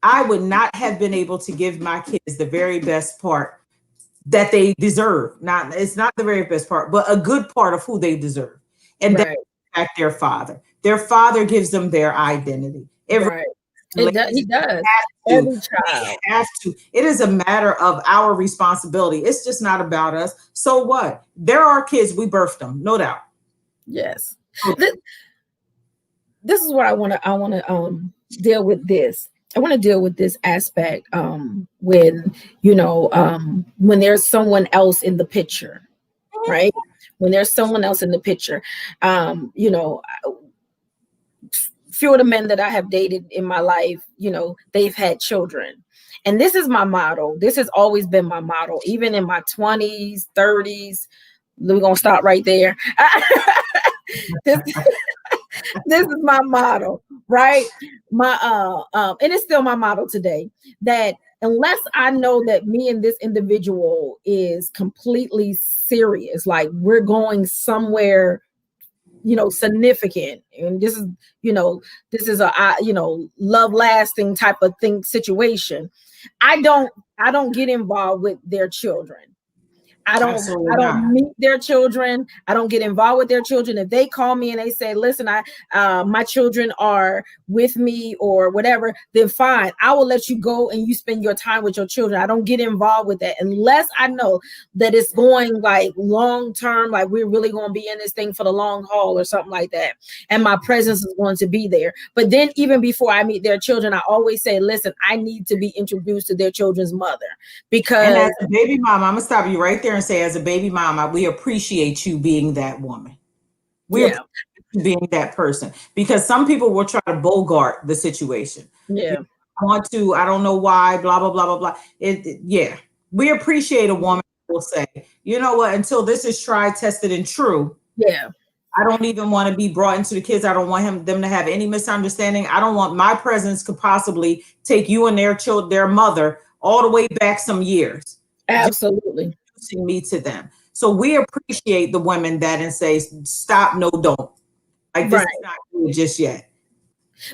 I would not have been able to give my kids the very best part that they deserve. It's not the very best part, but a good part of who they deserve. And that's their father. Their father gives them their identity. He does. Every child has to. It is a matter of our responsibility. It's just not about us. So what? There are kids, we birthed them, no doubt. Yes. This is what I want to deal with this. I want to deal with this aspect when there's someone else in the picture, right? When there's someone else in the picture, few of the men that I have dated in my life, they've had children. And this is my motto. This has always been my motto, even in my 20s, 30s. We're going to stop right there. This is my motto, right? And it's still my motto today, that unless I know that me and this individual is completely serious, like we're going somewhere, significant, and this is a love lasting type of thing situation, I don't get involved with their children. I don't meet their children. I don't get involved with their children. If they call me and they say, listen, my children are with me or whatever, then fine. I will let you go and you spend your time with your children. I don't get involved with that unless I know that it's going like long term, like we're really going to be in this thing for the long haul or something like that. And my presence is going to be there. But then even before I meet their children, I always say, listen, I need to be introduced to their children's mother, because and as a baby mama, I'm going to stop you right there and say, as a baby mama, we appreciate you being that woman. We appreciate you being that person, because some people will try to bogart the situation. Yeah. I don't know why, blah, blah, blah, blah, blah. We appreciate a woman who will say, you know what, until this is tried, tested, and true. Yeah. I don't even want to be brought into the kids. I don't want them to have any misunderstanding. I don't want my presence could possibly take you and their mother all the way back some years. Absolutely. Me to them. So we appreciate the women that and say, stop, no, don't. Like, this is not good just yet.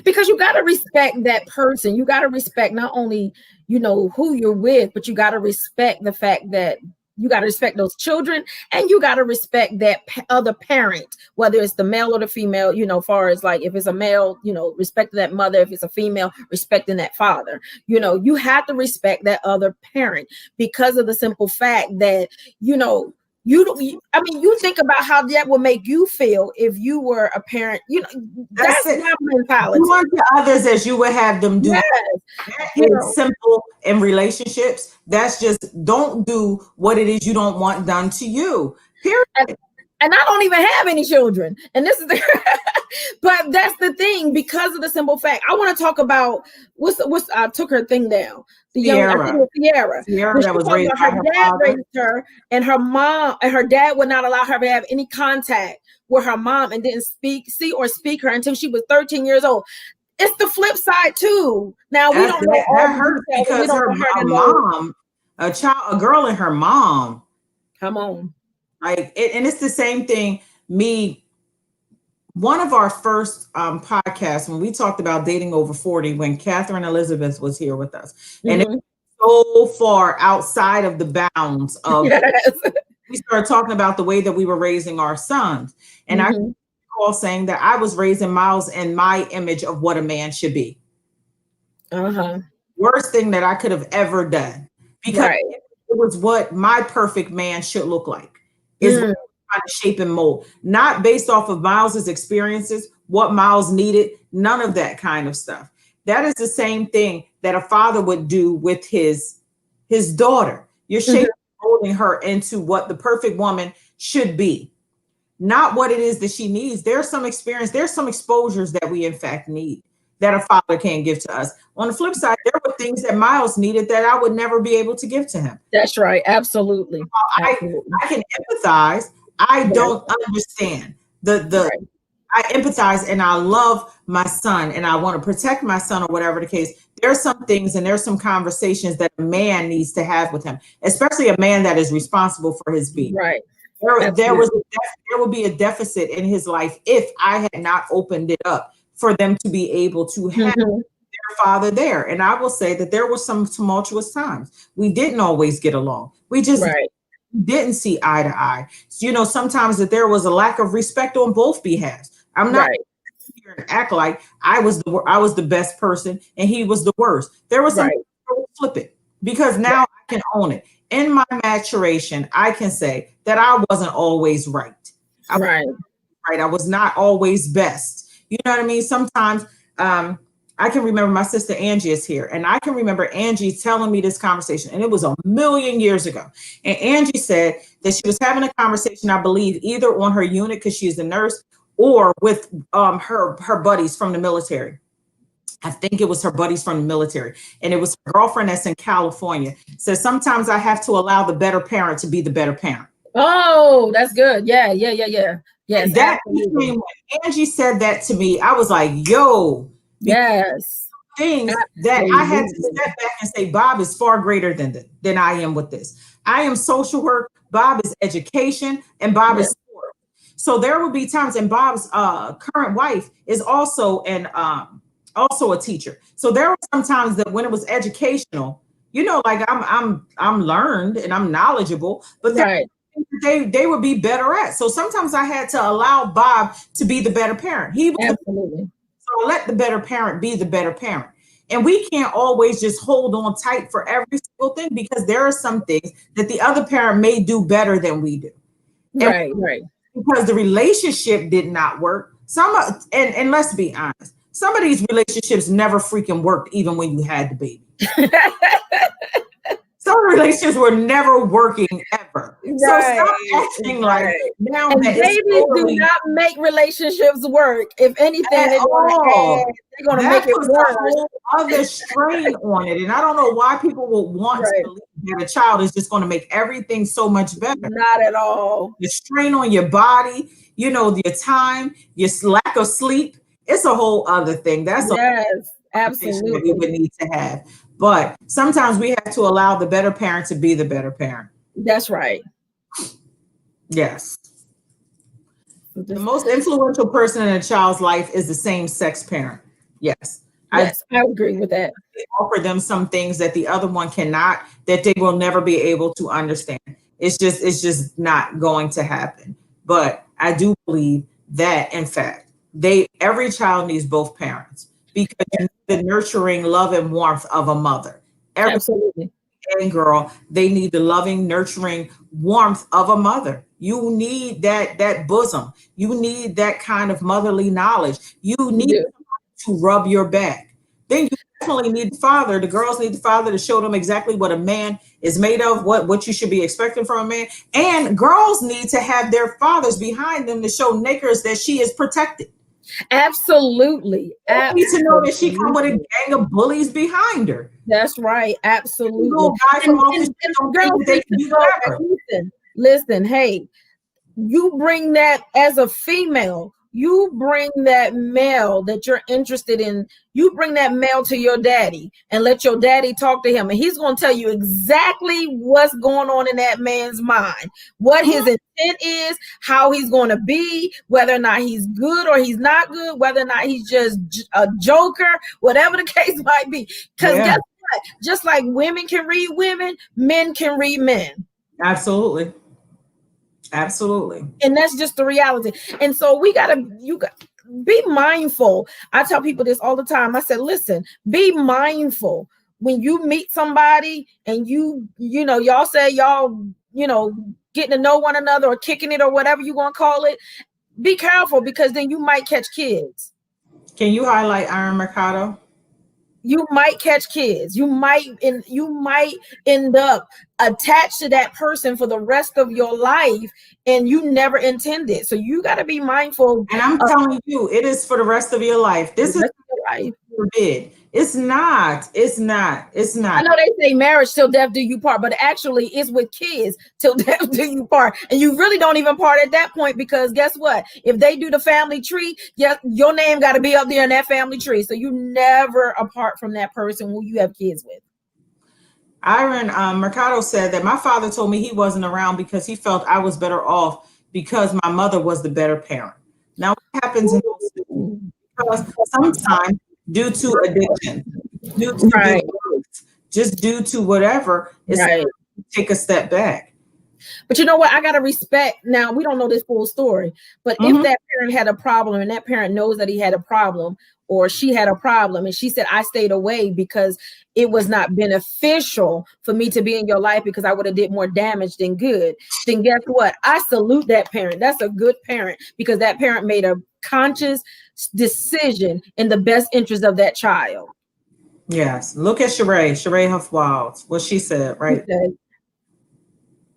Because you got to respect that person. You got to respect not only, who you're with, but you got to respect the fact that, You got to respect those children, and you got to respect that other parent, whether it's the male or the female, you know, far as like, if it's a male, you know, respecting that mother. If it's a female, respecting that father. You know, you have to respect that other parent, because of the simple fact that, you know, I mean, you think about how that would make you feel if you were a parent. You know, that's my mentality. You want to others as you would have them do. Yes. It's simple in relationships. That's just, don't do what it is you don't want done to you. Period. And I don't even have any children. And this is but that's the thing, because of the simple fact. I want to talk about I took her thing down. Sierra. Sierra that was raised by her dad raised her, and her mom and her dad would not allow her to have any contact with her mom, and didn't see or speak her until she was 13 years old. It's the flip side too. Now we don't know all that hurts, because her mom, a girl and her mom. Come on. Like and it's the same thing. One of our first podcasts, when we talked about dating over 40, when Catherine Elizabeth was here with us, and it was so far outside of the bounds of, we started talking about the way that we were raising our sons. And I recall saying that I was raising Miles in my image of what a man should be. Worst thing that I could have ever done, because it was what my perfect man should look like. Is what I'm trying to shape and mold, not based off of Miles's experiences, what Miles needed, none of that kind of stuff. That is the same thing that a father would do with his daughter. You're shaping and molding her into what the perfect woman should be, not what it is that she needs. There's some experience, there's some exposures that we in fact need that a father can't give to us. On the flip side, there were things that Miles needed that I would never be able to give to him. That's right. Absolutely. I can empathize. I don't understand I empathize, and I love my son, and I want to protect my son, or whatever the case. There's some things and there's some conversations that a man needs to have with him, especially a man that is responsible for his being. Right. There will be a deficit in his life if I had not opened it up for them to be able to have their father there. And I will say that there were some tumultuous times. We didn't always get along. We just didn't see eye to eye. So, you know, sometimes that there was a lack of respect on both behalves. I'm not here and act like I was the best person and he was the worst. There was some flip it, because now I can own it. In my maturation, I can say that I wasn't always right. I was not always best. You know what I mean? Sometimes I can remember, my sister Angie is here, and I can remember Angie telling me this conversation, and it was a million years ago. And Angie said that she was having a conversation, I believe, either on her unit, because she's a nurse, or with her buddies from the military. I think it was her buddies from the military. And it was her girlfriend that's in California. Says, sometimes I have to allow the better parent to be the better parent. Oh, that's good. Yeah. Yes. That became, when Angie said that to me, I was like, yo. Yes. Things that I had to step back and say, Bob is far greater than I am with this. I am social work, Bob is education, and Bob is sport. So there will be times, and Bob's current wife is also a teacher. So there were some times that when it was educational, you know, like I'm learned and I'm knowledgeable, but they would be better at. So sometimes I had to allow Bob to be the better parent. He was absolutely. So let the better parent be the better parent. And we can't always just hold on tight for every single thing, because there are some things that the other parent may do better than we do. Right. Because the relationship did not work. And let's be honest, some of these relationships never freaking worked, even when you had the baby. Some relationships were never working ever. So stop acting like now and that babies do not make relationships work. If anything, they're going to make it worse. Other strain on it, and I don't know why people will want to believe that a child is just going to make everything so much better. Not at all. The strain on your body, you know, your time, your lack of sleep. It's a whole other thing. That's absolutely that we would need to have. But sometimes we have to allow the better parent to be the better parent. That's right. Yes. The most influential person in a child's life is the same sex parent. Yes. I agree with that. They offer them some things that the other one cannot, that they will never be able to understand. It's just not going to happen. But I do believe that, in fact, every child needs both parents, because you need the nurturing love and warmth of a mother. Every Absolutely. boy and girl, they need the loving, nurturing warmth of a mother. You need that bosom. You need that kind of motherly knowledge. You need to rub your back. Then you definitely need the father. The girls need the father to show them exactly what a man is made of, what you should be expecting from a man. And girls need to have their fathers behind them to show Nakers that she is protected. Absolutely. You need to know that she come with a gang of bullies behind her. That's right. Absolutely. Listen, hey, you bring that as a female. You bring that male that you're interested in, you bring that male to your daddy and let your daddy talk to him. And he's going to tell you exactly what's going on in that man's mind, what his intent is, how he's going to be, whether or not he's good or he's not good, whether or not he's just a joker, whatever the case might be. Because guess what? Just like women can read women, men can read men. Absolutely. Absolutely. And that's just the reality. And so you got be mindful. I tell people this all the time. I said, listen, be mindful when you meet somebody and y'all say y'all, getting to know one another or kicking it or whatever you want to call it. Be careful, because then you might catch kids. Can you highlight Aaron Mercado? You might catch kids. You might end up attached to that person for the rest of your life, and you never intended. So you got to be mindful. And I'm telling you, it is for the rest of your life. This is forbid. It's not. I know they say marriage till death do you part, but actually it's with kids till death do you part. And you really don't even part at that point, because guess what? If they do the family tree, your name got to be up there in that family tree. So you never apart from that person who you have kids with. Aaron Mercado said that my father told me he wasn't around because he felt I was better off because my mother was the better parent. Now, what happens in those, because sometimes due to addiction, due to just due to whatever, it's take a step back. But you know what? I got to respect. Now, we don't know this full story, but if that parent had a problem and that parent knows that he had a problem or she had a problem and she said, I stayed away because it was not beneficial for me to be in your life because I would have did more damage than good, then guess what? I salute that parent. That's a good parent, because that parent made a conscious decision in the best interest of that child. Yes. Look at Sheree Huff-Wild, what she said, right?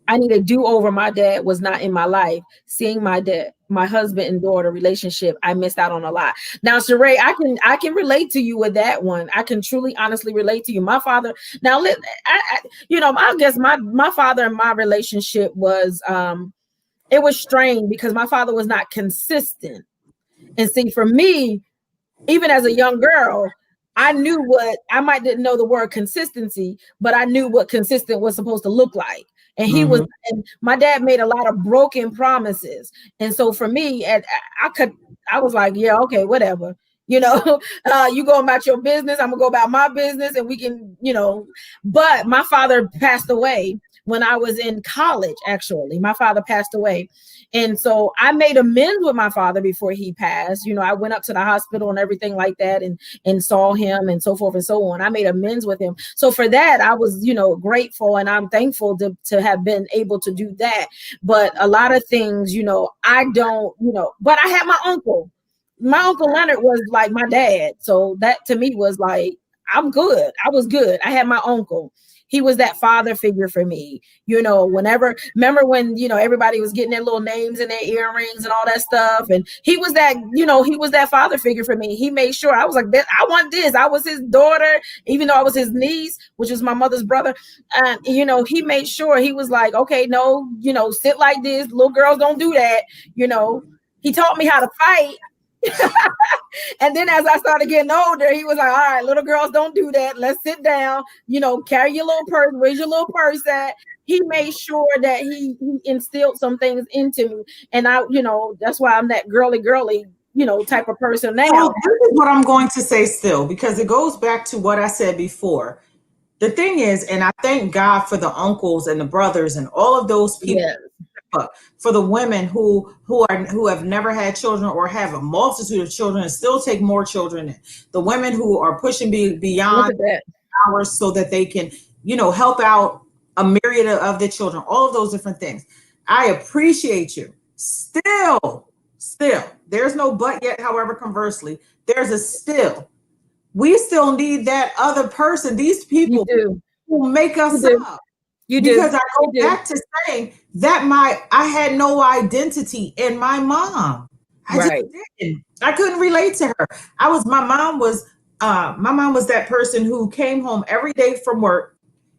I need a do-over. My dad was not in my life. Seeing my husband and daughter relationship, I missed out on a lot. Now, Sheree, I can relate to you with that one. I can truly, honestly relate to you. My father, now, I guess my father and my relationship was, it was strained because my father was not consistent. And see, for me, even as a young girl, I knew didn't know the word consistency, but I knew what consistent was supposed to look like. And and my dad made a lot of broken promises. And so for me, I was like, yeah, okay, whatever. You go about your business, I'm gonna go about my business, and we can, but my father passed away when I was in college. Actually, my father passed away. And so I made amends with my father before he passed. I went up to the hospital and everything like that and saw him and so forth and so on. I made amends with him. So for that, I was, grateful, and I'm thankful to have been able to do that. But a lot of things, I don't, but I had my uncle. My Uncle Leonard was like my dad. So that to me was like, I'm good. I was good. I had my uncle. He was that father figure for me, remember when, everybody was getting their little names in their earrings and all that stuff. And he was that, he was that father figure for me. He made sure I was like, I want this. I was his daughter, even though I was his niece, which is my mother's brother. And, he made sure he was like, okay, no, sit like this. Little girls don't do that. He taught me how to fight. And then as I started getting older, he was like, all right, little girls don't do that. Let's sit down, carry your little purse. Where's your little purse at? He made sure that he instilled some things into me. And I, that's why I'm that girly, type of person now. So this is what I'm going to say still, because it goes back to what I said before. The thing is, and I thank God for the uncles and the brothers and all of those people, Yeah. but for the women who have never had children or have a multitude of children and still take more children in. The women who are pushing Look beyond at that. hours so that they can, help out a myriad of the children, all of those different things. I appreciate you. Still, there's no but yet. However, conversely, there's a still. We still need that other person, these You people do. who make us You do. up. You do. Because I go You do. back to saying that I had no identity in my mom. I Right. just didn't. I couldn't relate to her. My mom was that person who came home every day from work,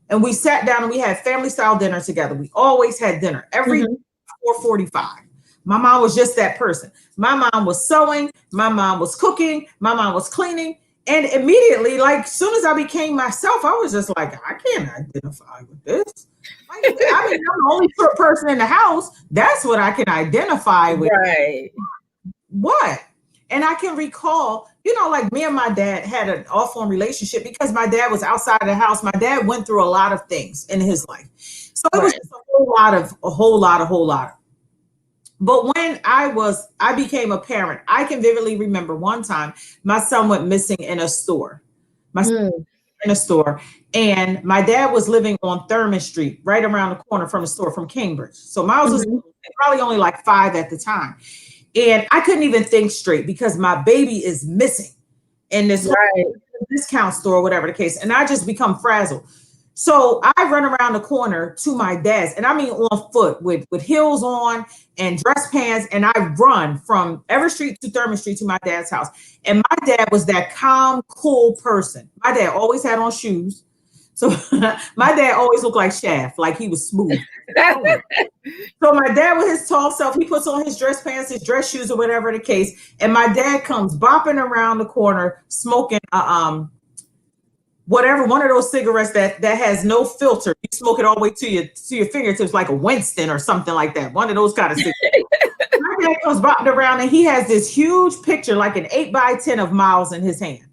and we sat down and we had family style dinner together. We always had dinner every Mhm. 4:45. My mom was just that person. My mom was sewing, my mom was cooking, my mom was cleaning. And immediately, like soon as I became myself, I was just like, I can't identify with this. Like, I mean, I'm the only person in the house. That's what I can identify with. Right. What? And I can recall, like me and my dad had an awful relationship because my dad was outside of the house. My dad went through a lot of things in his life. So it was Right. just a whole lot. But when I became a parent, I can vividly remember one time my son went missing in a store. My son Mm. went in a store, and my dad was living on Thurman Street, right around the corner from the store from Cambridge. So Miles was Mhm. probably only like 5 at the time. And I couldn't even think straight because my baby is missing in this Right. discount store, whatever the case. And I just become frazzled. So I run around the corner to my dad's, and I mean on foot with heels on and dress pants, and I run from Everett Street to Thurman Street to my dad's house. And my dad was that calm, cool person. My dad always had on shoes. So my dad always looked like Shaft, like he was smooth. So my dad with his tall self, he puts on his dress pants, his dress shoes, or whatever the case, and my dad comes bopping around the corner smoking whatever, one of those cigarettes that has no filter. You smoke it all the way to your fingertips, like a Winston or something like that. One of those kind of cigarettes. My dad comes bopping around and he has this huge picture, like an 8x10 of Miles in his hand.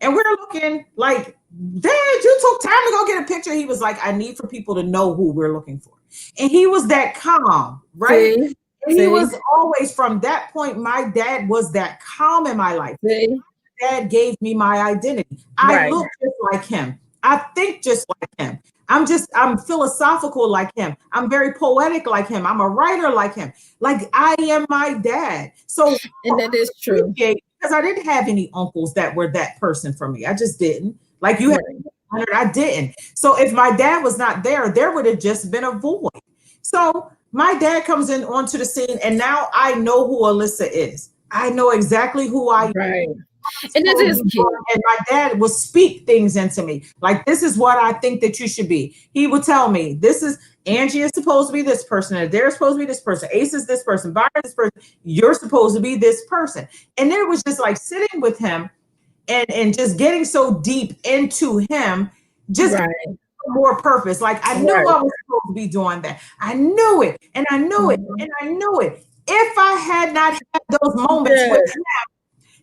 And we're looking like, Dad, you took time to go get a picture. He was like, I need for people to know who we're looking for. And he was that calm, right? See? And he was always, from that point, my dad was that calm in my life. See? Dad gave me my identity. Right. I look just like him. I think just like him. I'm philosophical like him. I'm very poetic like him. I'm a writer like him. Like I am my dad. So, And that is true. because I didn't have any uncles that were that person for me. I just didn't. Like you had, I didn't. So if my dad was not there, there would have just been a void. So my dad comes in onto the scene, and now I know who Alyssa is. I know exactly who I am. Right. And it is cute. And my dad would speak things into me. Like, this is what I think that you should be. He would tell me, this is, Angie is supposed to be this person, and they're supposed to be this person. Ace is this person, Byron is this person. You're supposed to be this person. And then it was just like sitting with him and just getting so deep into him, just more purpose. Like I knew I was supposed to be doing that. I knew it, and I knew it, and I knew it. If I had not had those moments with him,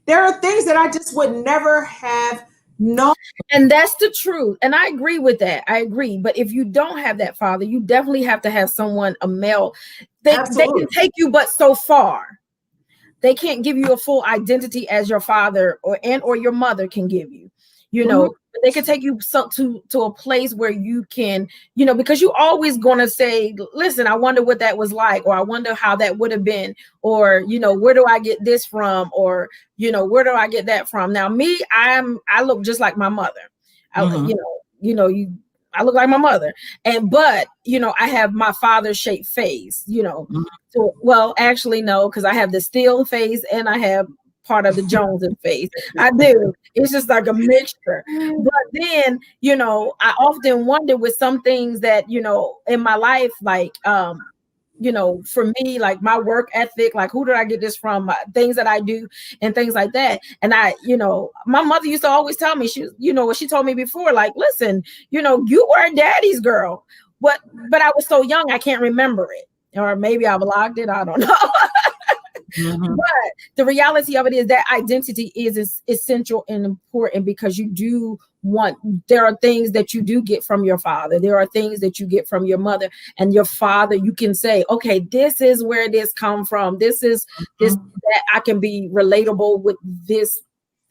there are things that I just would never have known. And that's the truth. And I agree with that. I agree. But if you don't have that father, you definitely have to have someone, a male. They can take you but so far. They can't give you a full identity as your father or your mother can give you. You know, but they can take you to a place where you can, because you always going to say, listen, I wonder what that was like, or I wonder how that would have been, or, where do I get this from? Or, where do I get that from? Now, me, I look just like my mother. I look like my mother. But I have my father's shaped face, So, well, actually, no, because I have the Steele face and I have part of the Jones face. I do. It's just like a mixture. But then, I often wonder with some things that, in my life, like, for me, like my work ethic, like who did I get this from? Things that I do and things like that. And my mother used to always tell me, what she told me before, like, listen, you were daddy's girl. But I was so young, I can't remember it. Or maybe I blocked it. I don't know. Mhm. But the reality of it is that identity is essential and important, because there are things that you do get from your father. There are things that you get from your mother, and your father, you can say, okay, this is where this come from. This is this, that I can be relatable with this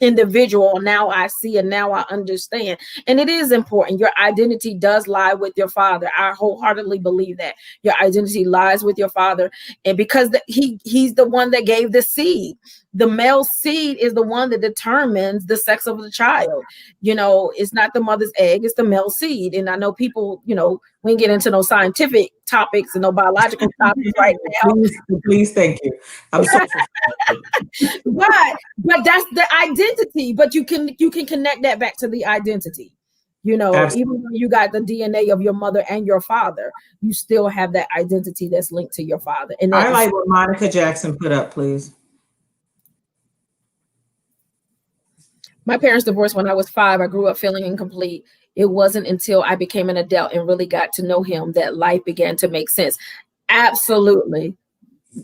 individual. Now I see, and now I understand. And it is important. Your identity does lie with your father. I wholeheartedly believe that your identity lies with your father. And because he's the one that gave the seed. The male seed is the one that determines the sex of the child. It's not the mother's egg, it's the male seed. And I know people, we can get into no scientific topics and no biological topics right now. Please, thank you. I'm so but that's the identity. But you can connect that back to the identity. Absolutely. Even though you got the DNA of your mother and your father, you still have that identity that's linked to your father. And I like what Monica Jackson put up, please. My parents divorced when I was 5. I grew up feeling incomplete. It wasn't until I became an adult and really got to know him that life began to make sense. Absolutely.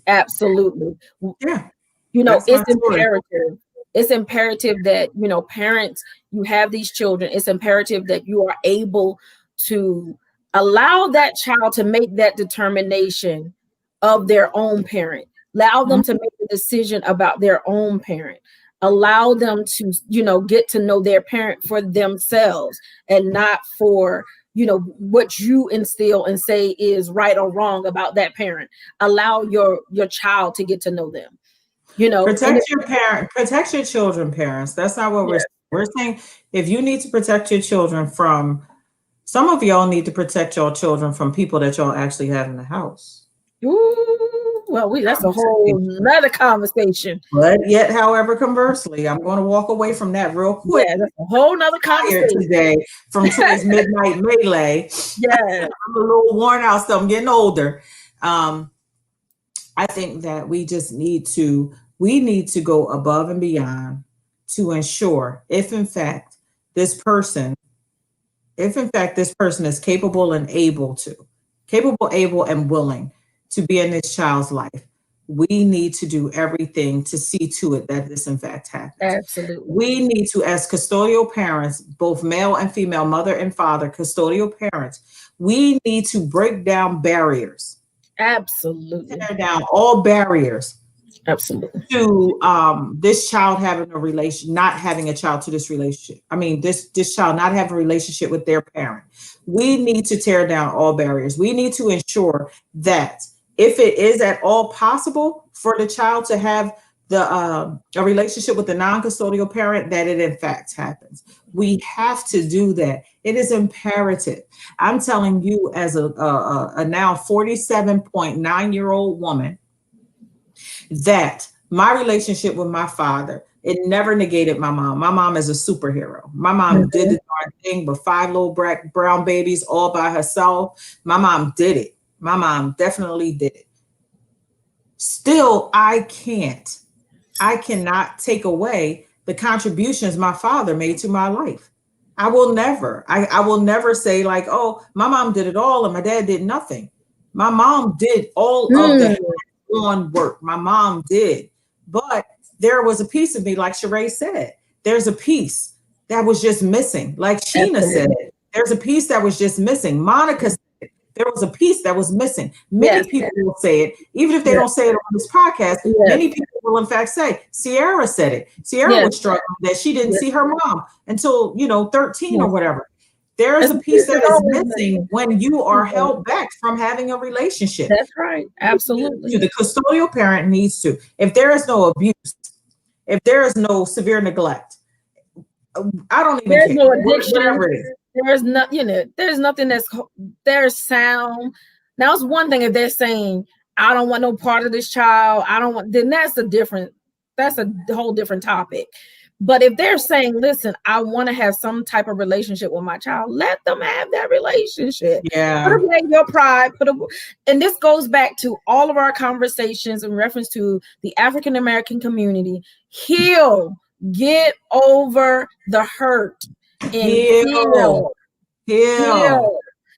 Absolutely. Yeah. It's imperative. It's imperative that, parents, you have these children. It's imperative that you are able to allow that child to make that determination of their own parent. Allow them to make the decision about their own parent. Allow them to, get to know their parent for themselves, and not for, what you instill and say is right or wrong about that parent. Allow your child to get to know them. Protect your children, parents. That's not what we're saying. If you need to protect your children from, some of y'all need to protect your children from people that y'all actually have in the house. Ooh, well, that's a whole nother conversation. But yet, however, conversely, I'm going to walk away from that real quick. Yeah, that's a whole nother conversation today from Troy's Midnight Melee. Yeah, I'm a little worn out, so I'm getting older. I think that we need to go above and beyond to ensure if in fact this person is capable, able and willing to be in this child's life, we need to do everything to see to it that this in fact happens. Absolutely. We need to, as custodial parents, both male and female, mother and father, custodial parents, we need to break down barriers. Absolutely. Tear down all barriers. Absolutely. To this child not having a child to this relationship. I mean, this child not having a relationship with their parent. We need to tear down all barriers. We need to ensure that if it is at all possible for the child to have a relationship with the non-custodial parent, that it in fact happens. We have to do that. It is imperative. I'm telling you, as a now 47.9-year-old woman, that my relationship with my father, it never negated my mom. My mom is a superhero. My mom did the darn thing with 5 little brown babies all by herself. My mom did it. My mom definitely did it. Still, I cannot take away the contributions my father made to my life. I will never say like, oh, my mom did it all and my dad did nothing. My mom did all of the on work. My mom did. But there was a piece of me, like Sheree said, there's a piece that was just missing. Like Sheena said it, there's a piece that was just missing. Monica said it, there was a piece that was missing. Many people will say it, even if they don't say it on this podcast. Many people will in fact say, Sierra said it. Sierra was struggling that she didn't see her mom until 13 or whatever. There is a piece that is missing when you are held back from having a relationship. That's right. Absolutely. The custodial parent needs to. If there is no abuse, if there is no severe neglect, I don't even care. No addiction. Whatever it is. There's nothing there's sound. Now it's one thing if they're saying, I don't want no part of this child. Then that's a whole different topic. But if they're saying, listen, I want to have some type of relationship with my child, let them have that relationship. Yeah. Put away your pride. And this goes back to all of our conversations in reference to the African American community. Heal. Get over the hurt. And heal.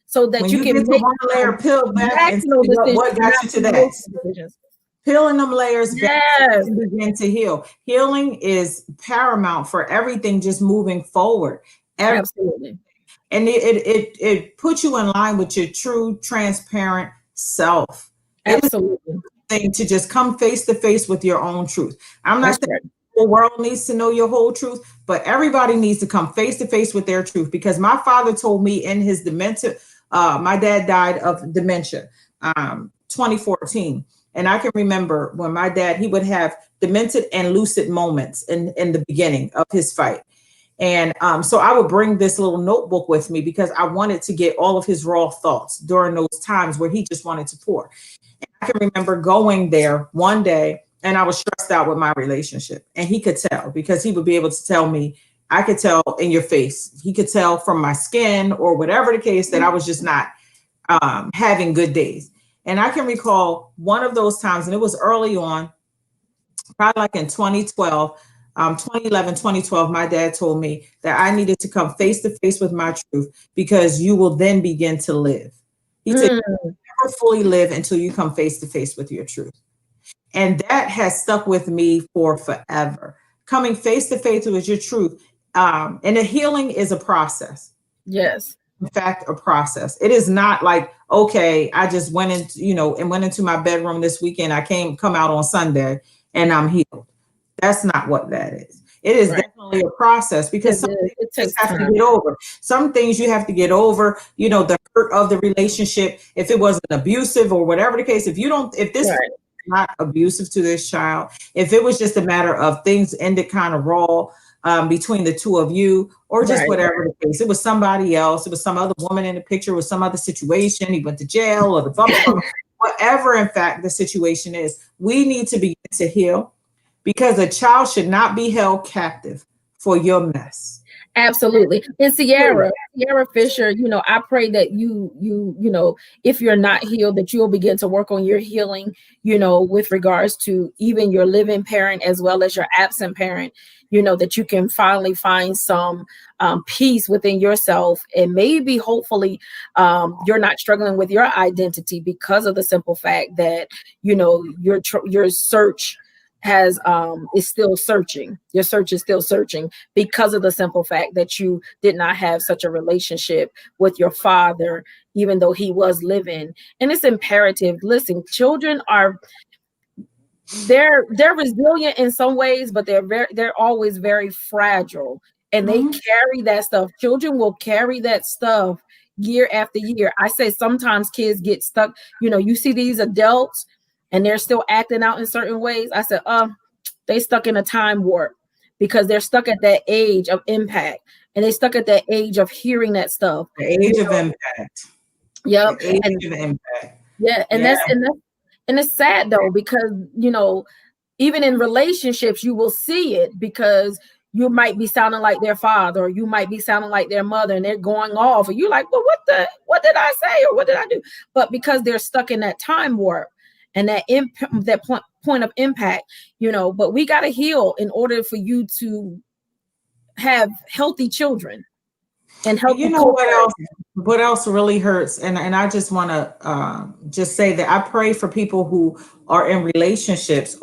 So that when you can get make one layer peel back and see what got you to that. Peeling them layers back Yes. to begin to heal. Healing is paramount for everything just moving forward. Absolutely. And it puts you in line with your true, transparent self. It is Absolutely. a thing to just come face to face with your own truth. I'm not That's saying right. the world needs to know your whole truth, but everybody needs to come face to face with their truth. Because my father told me in his dementia, my dad died of dementia, 2014. And I can remember when my dad, he would have demented and lucid moments in the beginning of his fight. And so I would bring this little notebook with me because I wanted to get all of his raw thoughts during those times where he just wanted to pour. And I can remember going there one day and I was stressed out with my relationship. And he could tell because he would be able to tell me, I could tell in your face. He could tell from my skin or whatever the case that I was just not having good days. And I can recall one of those times, and it was early on, probably like in 2012, 2011, 2012, my dad told me that I needed to come face to face with my truth because you will then begin to live. He said, you never fully live until you come face to face with your truth. And that has stuck with me for forever. Coming face to face with your truth. And the healing is a process. Yes. In fact, a process. It is not like, okay, I just went into my bedroom this weekend. I come out on Sunday and I'm healed. That's not what that is. It is definitely a process because some things you just have to get over. Some things you have to get over, the hurt of the relationship. If it wasn't abusive or whatever the case, if this was not abusive to this child, if it was just a matter of things ended kind of raw between the two of you, or just whatever the case, it was somebody else, it was some other woman in the picture, with some other situation, he went to jail or whatever, in fact, the situation is, we need to begin to heal. Because a child should not be held captive for your mess. Absolutely. And Sierra Fisher, I pray that you, if you're not healed, that you'll begin to work on your healing, with regards to even your living parent as well as your absent parent, that you can finally find some peace within yourself. And maybe, hopefully, you're not struggling with your identity because of the simple fact that, your search is still searching. Your search is still searching because of the simple fact that you did not have such a relationship with your father, even though he was living. And it's imperative. Listen, children they're resilient in some ways, but they're always very fragile, and they carry that stuff. Children will carry that stuff year after year. I say sometimes kids get stuck. You see these adults and they're still acting out in certain ways. I said, they stuck in a time warp because they're stuck at that age of impact, and they stuck at that age of hearing that stuff. The age of impact. Yep. The age of impact. Yeah, and it's sad though, because even in relationships you will see it, because you might be sounding like their father, or you might be sounding like their mother, and they're going off, and you're like, well, what did I say, or what did I do? But because they're stuck in that time warp and that point of impact, but we got to heal in order for you to have healthy children and healthy. What else really hurts, and I just want to just say that I pray for people who are in relationships.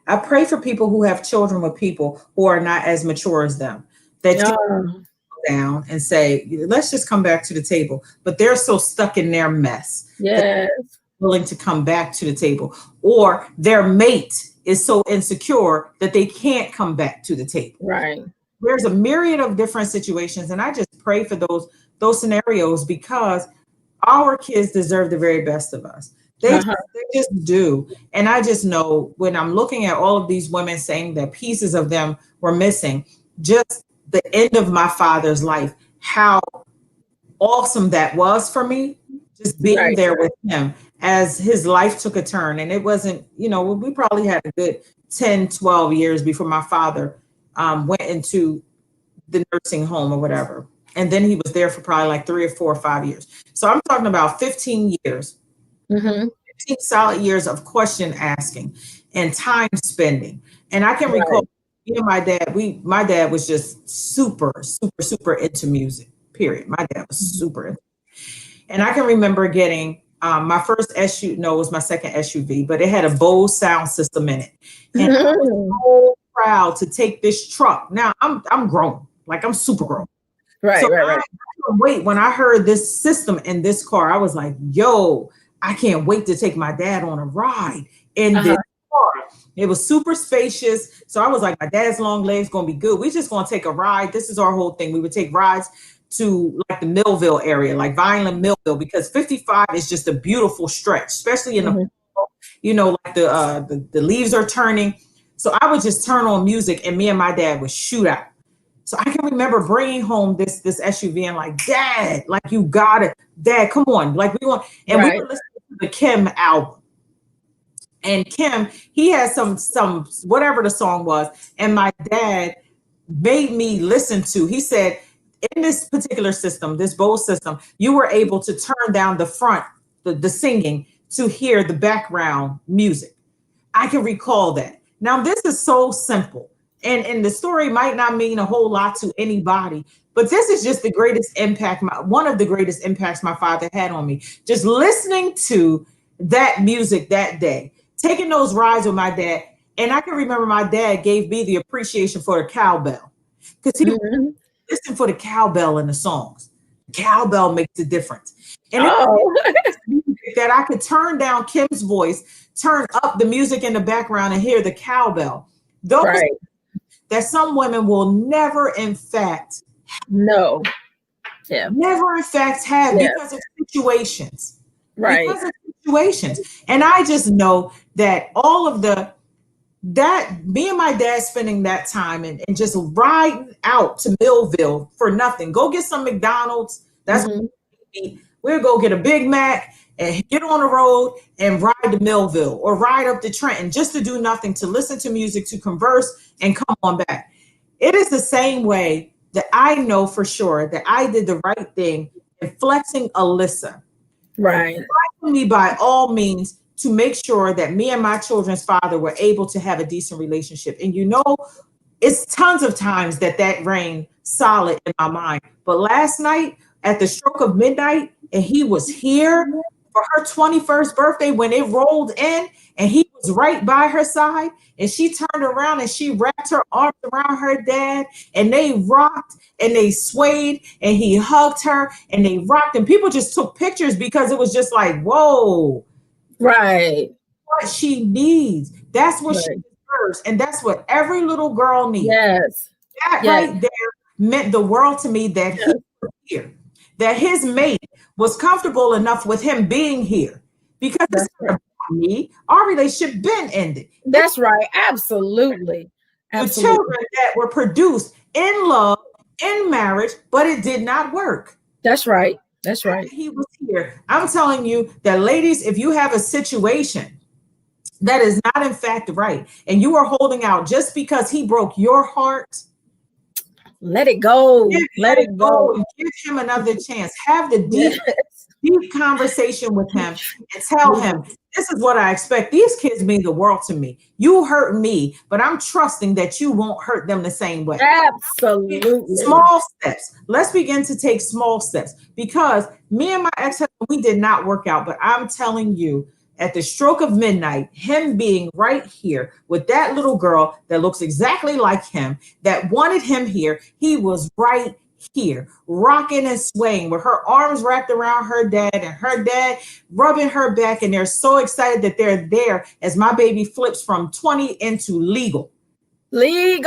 I pray for people who have children with people who are not as mature as them, that you down and say, let's just come back to the table, but they're so stuck in their mess. Yes. Willing to come back to the table, or their mate is so insecure that they can't come back to the table. Right. There's a myriad of different situations, and I just pray for those scenarios, because our kids deserve the very best of us. They just do. And I just know, when I'm looking at all of these women saying that pieces of them were missing, just the end of my father's life, how awesome that was for me, just being there with him as his life took a turn. And it wasn't, we probably had a good 10, 12 years before my father went into the nursing home or whatever. And then he was there for probably like 3 or 4 or 5 years. So I'm talking about 15 years, 15 solid years of question asking and time spending. And I can recall, my dad was just super, super, super into music, period. My dad was super into. And I can remember getting My first SUV, no, it was my second SUV, but it had a Bose sound system in it. And I was so proud to take this truck. Now I'm grown, like I'm super grown. Right, So right. I couldn't wait when I heard this system in this car. I was like, yo, I can't wait to take my dad on a ride in this car. It was super spacious. So I was like, my dad's long legs gonna be good. We just gonna take a ride. This is our whole thing. We would take rides to like the Millville area, like Vineland, Millville, because 55 is just a beautiful stretch, especially in the, like the leaves are turning. So I would just turn on music and me and my dad would shoot out. So I can remember bringing home this SUV and like, Dad, like you got it, Dad, come on, like we want, and we were listening to the Kim album. And Kim, he had some whatever the song was, and my dad made me listen to. He said, in this particular system, this Bose system, you were able to turn down the front, the singing, to hear the background music. I can recall that. Now this is so simple. And the story might not mean a whole lot to anybody, but this is just the greatest impact, one of the greatest impacts my father had on me. Just listening to that music that day, taking those rides with my dad. And I can remember my dad gave me the appreciation for the cowbell because he listened for the cowbell in the songs. Cowbell makes a difference. And that I could turn down Kim's voice, turn up the music in the background and hear the cowbell. Those that some women will never, in fact, never, in fact, have because of situations. Because of situations. And I just know that all of that me and my dad spending that time and just riding out to Millville for nothing. Go get some McDonald's. That's what we'll go get a Big Mac and get on the road and ride to Millville or ride up to Trenton just to do nothing, to listen to music, to converse and come on back. It is the same way that I know for sure that I did the right thing in flexing Alyssa. Flexing me by all means to make sure that me and my children's father were able to have a decent relationship. And it's tons of times that reigned solid in my mind. But last night at the stroke of midnight, and he was here for her 21st birthday when it rolled in and he was right by her side and she turned around and she wrapped her arms around her dad and they rocked and they swayed and he hugged her and they rocked and people just took pictures because it was just like, whoa. What she needs. That's what she deserves. And that's what every little girl needs. That right there meant the world to me that he was here. That his mate was comfortable enough with him being here because it's not about me. Our relationship been ended. That's right. Absolutely. The children that were produced in love, in marriage, but it did not work. That's right. He was here. I'm telling you that, ladies, if you have a situation that is not in fact right, and you are holding out just because he broke your heart, let it go. Let it go. And give him another chance. Have the deep conversation with him and tell him, this is what I expect. These kids mean the world to me. You hurt me, but I'm trusting that you won't hurt them the same way. Absolutely. Small steps. Let's begin to take small steps because me and my ex-husband, we did not work out, but I'm telling you, at the stroke of midnight, him being right here with that little girl that looks exactly like him, that wanted him here, he was right here, rocking and swaying with her arms wrapped around her dad and her dad rubbing her back. And they're so excited that they're there as my baby flips from 20 into legal. Little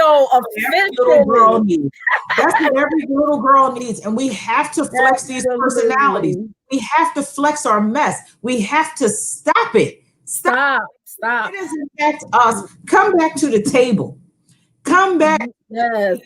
girl needs. That's what every little girl needs. And we have to flex these personalities. We have to flex our mess. We have to stop it. Stop. It is in fact us. Come back to the table. Come back. Let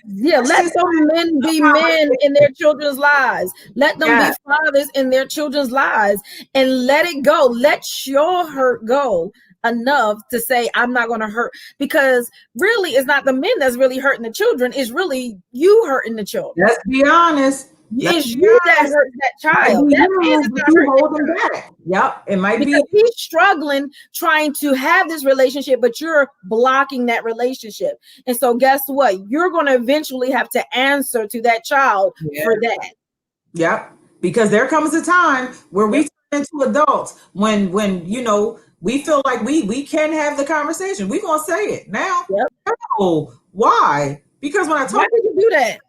some men be men in their children's lives. Let them be fathers in their children's lives and let it go. Let your hurt go enough to say, I'm not going to hurt, because really it's not the men that's really hurting the children. It's really you hurting the children. Let's be honest. It's you that hurts that child. That man is not holding back. Yep, it might because he's struggling trying to have this relationship, but you're blocking that relationship. And so guess what? You're going to eventually have to answer to that child for that. Yep, because there comes a time where we turn into adults. When you know we feel like we can have the conversation, we gonna say it now. Yep. No, why? Because when I Why talk, did you do that?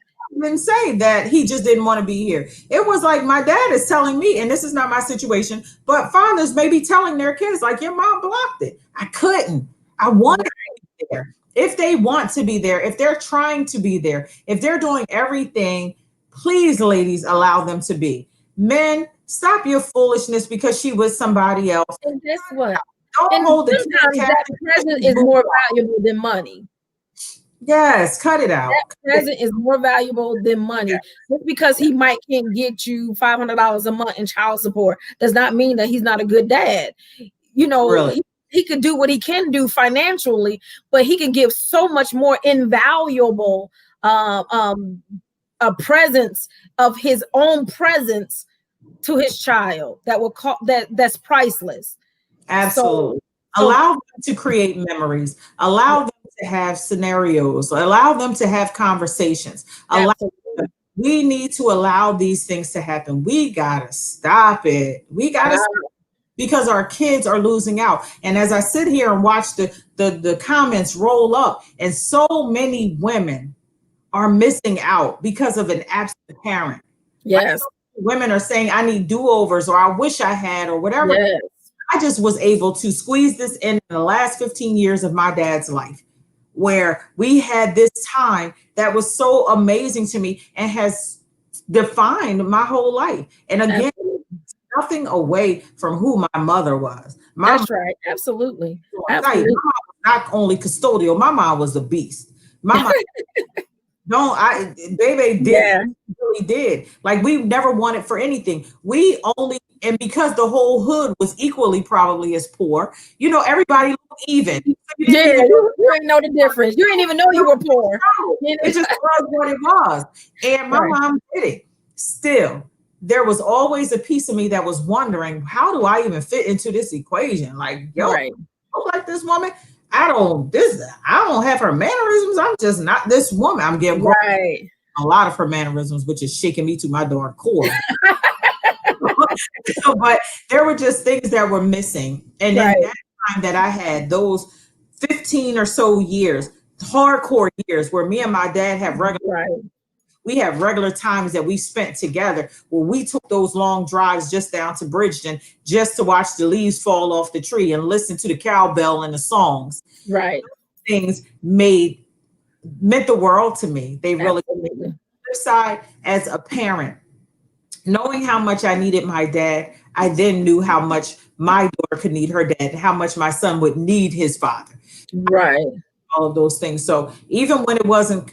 didn't say that he just didn't want to be here. It was like my dad is telling me, and this is not my situation, but fathers may be telling their kids, like, your mom blocked it. I couldn't. I wanted to be there. If they want to be there, if they're trying to be there, if they're doing everything, please, ladies, allow them to be. Men, stop your foolishness because she was somebody else. And guess what? Don't And hold the sometimes that present is more valuable than money. Yes, cut it out. That present is more valuable than money. Just because he might can't get you $500 a month in child support does not mean that he's not a good dad. You know, Really? he can do what he can do financially, but he can give so much more invaluable a presence of his own presence to his child that will call that's priceless. Absolutely. Allow them to create memories. Allow them to have scenarios. Allow them to have conversations. We need to allow these things to happen. We gotta stop it. We gotta stop it because our kids are losing out. And as I sit here and watch the comments roll up, and so many women are missing out because of an absent parent. Yes. Like, women are saying, I need do-overs, or I wish I had, or whatever. Yes. I just was able to squeeze this in the last 15 years of my dad's life, where we had this time that was so amazing to me and has defined my whole life. And again, nothing away from who my mother was. That's right. Absolutely. Absolutely. My mom was not only custodial, my mom was a beast. My mom baby did really did. Like, we never wanted for anything. We only, and because the whole hood was equally probably as poor, you know, everybody looked even. You didn't know the difference. You didn't even know you were poor. It just was what it was. And my mom did it. Still, there was always a piece of me that was wondering, how do I even fit into this equation? Like, like this woman, I don't have her mannerisms. I'm just not this woman. I'm getting a lot of her mannerisms, which is shaking me to my darn core. But there were just things that were missing. And in that time that I had, those 15 or so years, hardcore years, where me and my dad have regular times that we spent together, where we took those long drives just down to Bridgeton just to watch the leaves fall off the tree and listen to the cowbell and the songs. Right. Those things meant the world to me. They really did. The other side, as a parent, knowing how much I needed my dad, I then knew how much my daughter could need her dad, how much my son would need his father. Right. All of those things. So even when it wasn't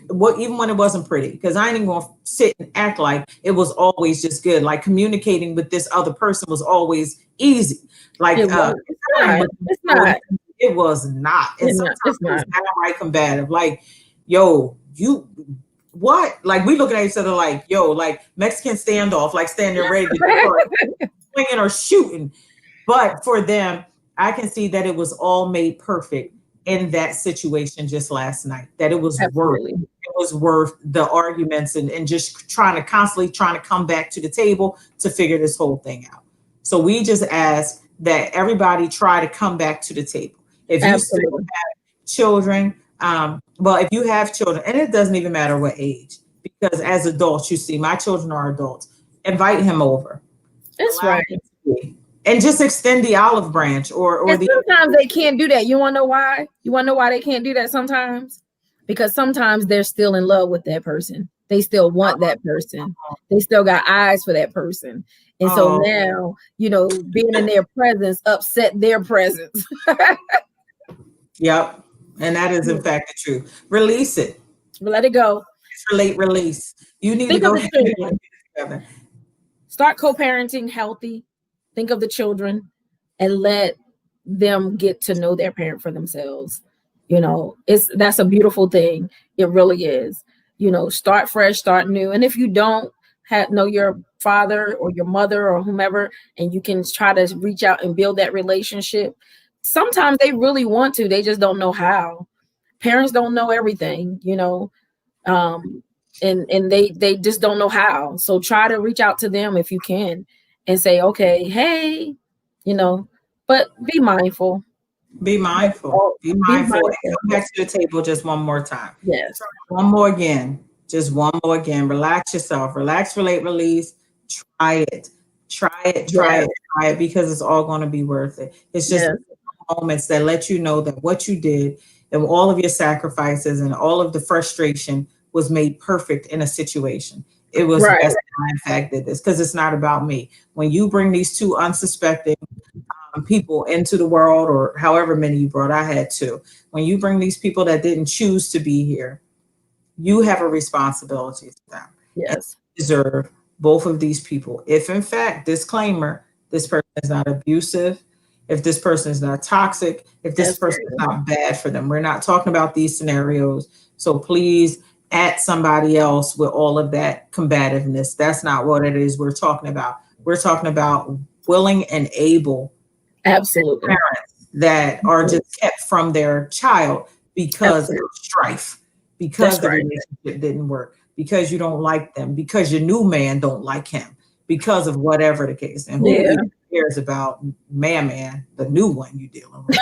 pretty, because I ain't even gonna sit and act like it was always just good. Like, communicating with this other person was always easy. Like, it's not. It was not. And sometimes it was downright combative. Like, yo, you what? Like, we looking at each other like, yo, like Mexican standoff, like standing ready to swinging or shooting. But for them, I can see that it was all made perfect in that situation just last night, that it was worth the arguments and just constantly trying to come back to the table to figure this whole thing out. So we just ask that everybody try to come back to the table. If you still have children, if you have children, and it doesn't even matter what age, because as adults, you see, my children are adults, invite him over. That's right. And just extend the olive branch or sometimes they can't do that. You want to know why? You want to know why they can't do that sometimes? Because sometimes they're still in love with that person. They still want that person. They still got eyes for that person. And so now, you know, being in their presence upset their presence. Yep. And that is in fact the truth. Release it. Let it go. Release. You need to go ahead and get together. Start co-parenting healthy. Think of the children and let them get to know their parent for themselves. You know, that's a beautiful thing. It really is. You know, start fresh, start new. And if you don't know your father or your mother or whomever, and you can try to reach out and build that relationship, sometimes they really want to, they just don't know how. Parents don't know everything, you know, and they just don't know how. So try to reach out to them if you can, and say, okay, hey, but be mindful. Be mindful. Be Be mindful. And mindful. come back to the table just one more time. Yes. One more again. Just one more again. Relax yourself. Relax, relate, release. Try it. Try it. Try it. Try it, because it's all going to be worth it. It's just moments that let you know that what you did and all of your sacrifices and all of the frustration was made perfect in a situation. It was best that I, in fact, did this, because it's not about me. When you bring these two unsuspecting people into the world, or however many you brought, I had two. When you bring these people that didn't choose to be here, you have a responsibility to them. Yes. And you deserve both of these people. If in fact, disclaimer, this person is not abusive, if this person is not toxic, if this person is not bad for them. We're not talking about these scenarios. So please add somebody else with all of that combativeness. That's not what it is we're talking about. We're talking about willing and able absolutely parents that are just kept from their child because of strife, because the relationship didn't work, because you don't like them, because your new man don't like him, because of whatever the case. And who even cares about man, the new one you dealing with?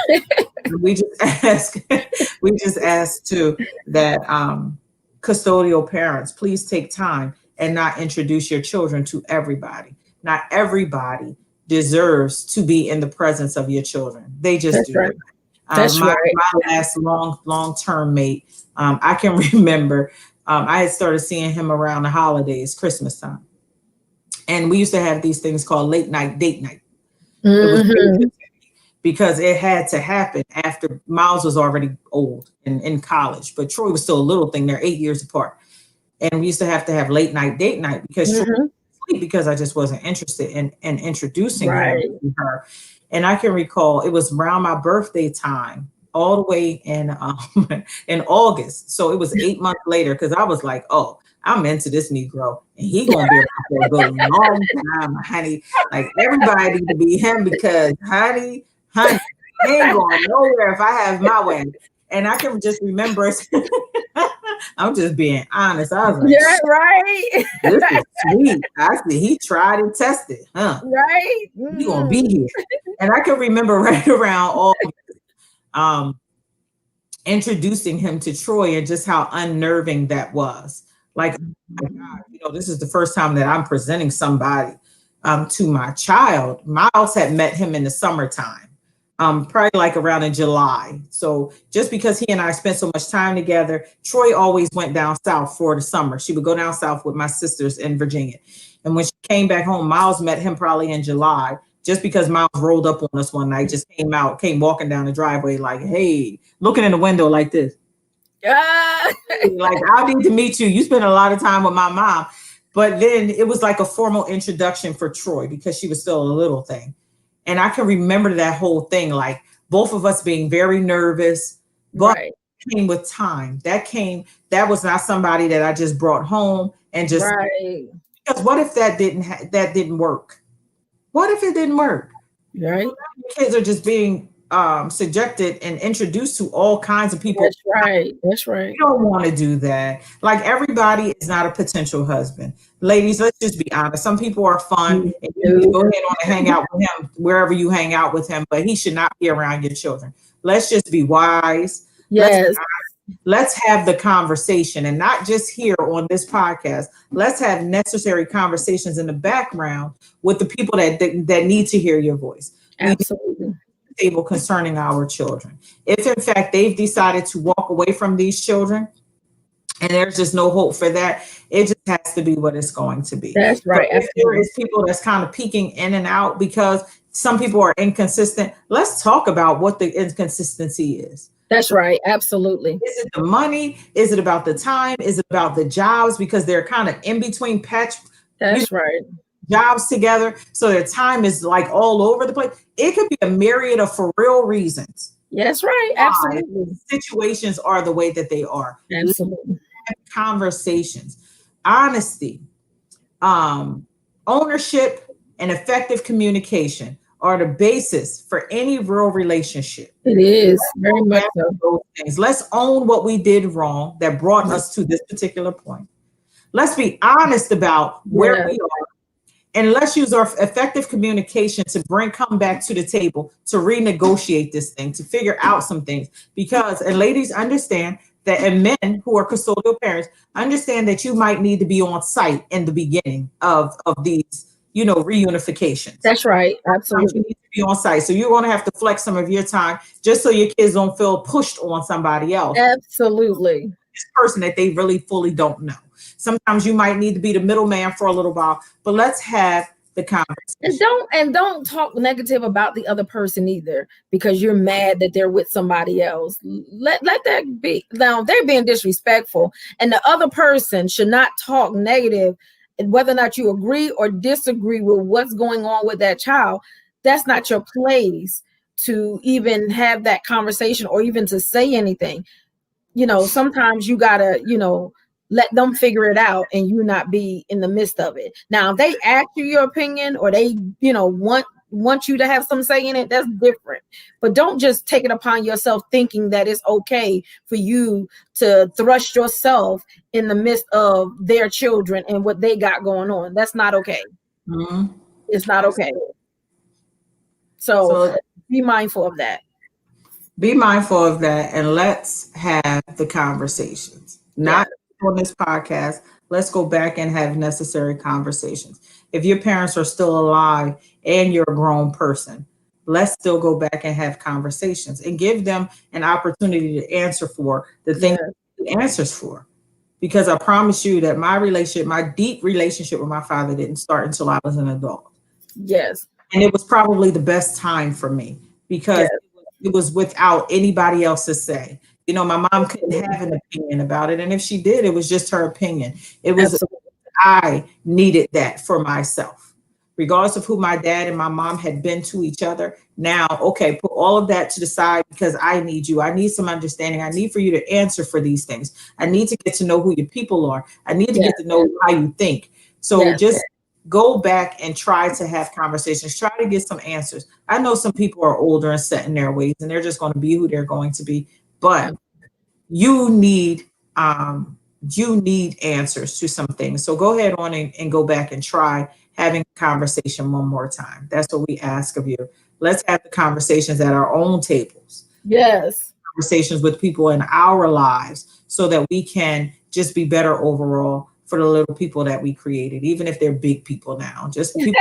we just ask too that custodial parents, please take time and not introduce your children to everybody. Not everybody deserves to be in the presence of your children. They just do. Right. My last long-term mate, I can remember I had started seeing him around the holidays, Christmas time. And we used to have these things called late night date night. Mm-hmm. Because it had to happen after Miles was already old and in college, but Troy was still a little thing. They're 8 years apart. And we used to have late night date night because Troy was asleep, because I just wasn't interested in introducing him to her. And I can recall it was around my birthday time, all the way in August. So it was 8 months later, because I was like, oh, I'm into this Negro, and he gonna be around for a good long time, honey. Like, everybody need to be him, because honey, he ain't going nowhere if I have my way. And I can just remember, I'm just being honest. I was like, yeah, right. This is sweet. I said, he tried and tested, huh? Right. He gonna be here. And I can remember right around all introducing him to Troy, and just how unnerving that was. Like, oh my God, this is the first time that I'm presenting somebody to my child. Miles had met him in the summertime, probably like around in July. So just because he and I spent so much time together, Troy always went down south for the summer. She would go down south with my sisters in Virginia. And when she came back home, Miles met him probably in July, just because Miles rolled up on us one night, just came walking down the driveway like, hey, looking in the window like this. Like, I need to meet you. You spend a lot of time with my mom. But then it was like a formal introduction for Troy, because she was still a little thing. And I can remember that whole thing, like both of us being very nervous, but it came with time. That was not somebody that I just brought home and just, because what if that didn't work? What if it didn't work? Right. So kids are just being subjected and introduced to all kinds of people. That's right. You don't want to do that. Like, everybody is not a potential husband. Ladies, let's just be honest. Some people are fun, and you can go ahead on and hang out with him wherever you hang out with him, but he should not be around your children. Let's just be wise. Yes. Let's have the conversation, and not just here on this podcast. Let's have necessary conversations in the background with the people that need to hear your voice. Absolutely. Table concerning our children. If in fact they've decided to walk away from these children, and there's just no hope for that, it just has to be what it's going to be. That's right. If there is people that's kind of peeking in and out because some people are inconsistent, let's talk about what the inconsistency is. That's right. Absolutely. Is it the money? Is it about the time? Is it about the jobs? Because they're kind of in between That's right. Jobs together, so their time is like all over the place. It could be a myriad of for real reasons. That's right. Absolutely. Situations are the way that they are. Absolutely. Conversations, honesty, ownership, and effective communication are the basis for any real relationship. It is very much so. Those things. Let's own what we did wrong that brought us to this particular point. Let's be honest about where we are, and let's use our effective communication to come back to the table, to renegotiate this thing, to figure out some things. Because, and ladies, understand that, and men who are custodial parents, understand that you might need to be on site in the beginning of these, reunifications. That's right. Absolutely. You need to be on site. So you're going to have to flex some of your time just so your kids don't feel pushed on somebody else. Absolutely. This person that they really fully don't know. Sometimes you might need to be the middleman for a little while, but let's have the conversation. And don't talk negative about the other person either, because you're mad that they're with somebody else. Let that be. Now they're being disrespectful, and the other person should not talk negative. And whether or not you agree or disagree with what's going on with that child, that's not your place to even have that conversation or even to say anything. Sometimes you gotta, let them figure it out and you not be in the midst of it. Now, if they ask you your opinion or they, want you to have some say in it, that's different. But don't just take it upon yourself thinking that it's okay for you to thrust yourself in the midst of their children and what they got going on. That's not okay. Mm-hmm. It's not okay. So be mindful of that. Be mindful of that, and let's have the conversations. Not on this podcast. Let's go back and have necessary conversations. If your parents are still alive and you're a grown person, let's still go back and have conversations and give them an opportunity to answer for the things the answers for. Because I promise you that my deep relationship with my father didn't start until I was an adult. Yes. And it was probably the best time for me because it was without anybody else's say. My mom couldn't have an opinion about it. And if she did, it was just her opinion. It was, absolutely. I needed that for myself, regardless of who my dad and my mom had been to each other. Now, okay, put all of that to the side because I need you. I need some understanding. I need for you to answer for these things. I need to get to know who your people are. I need to get to know how you think. So just go back and try to have conversations. Try to get some answers. I know some people are older and set in their ways and they're just going to be who they're going to be. But you need answers to some things. So go ahead on and go back and try having a conversation one more time. That's what we ask of you. Let's have the conversations at our own tables. Yes. Conversations with people in our lives so that we can just be better overall for the little people that we created, even if they're big people now. Just people.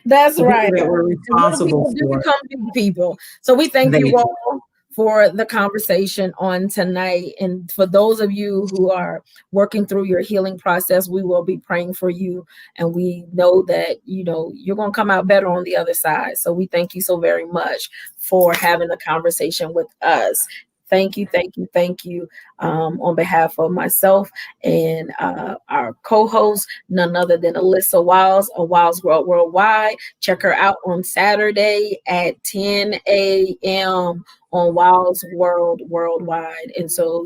That's right. That we're responsible for. Become big people. So we thank you all for the conversation on tonight. And for those of you who are working through your healing process, we will be praying for you. And we know that, you're going to come out better on the other side. So we thank you so very much for having the conversation with us. Thank you, thank you, thank you. On behalf of myself and our co-host, none other than Alyssa Wiles of Wiles World Worldwide. Check her out on Saturday at 10 a.m. on Wiles World Worldwide. And so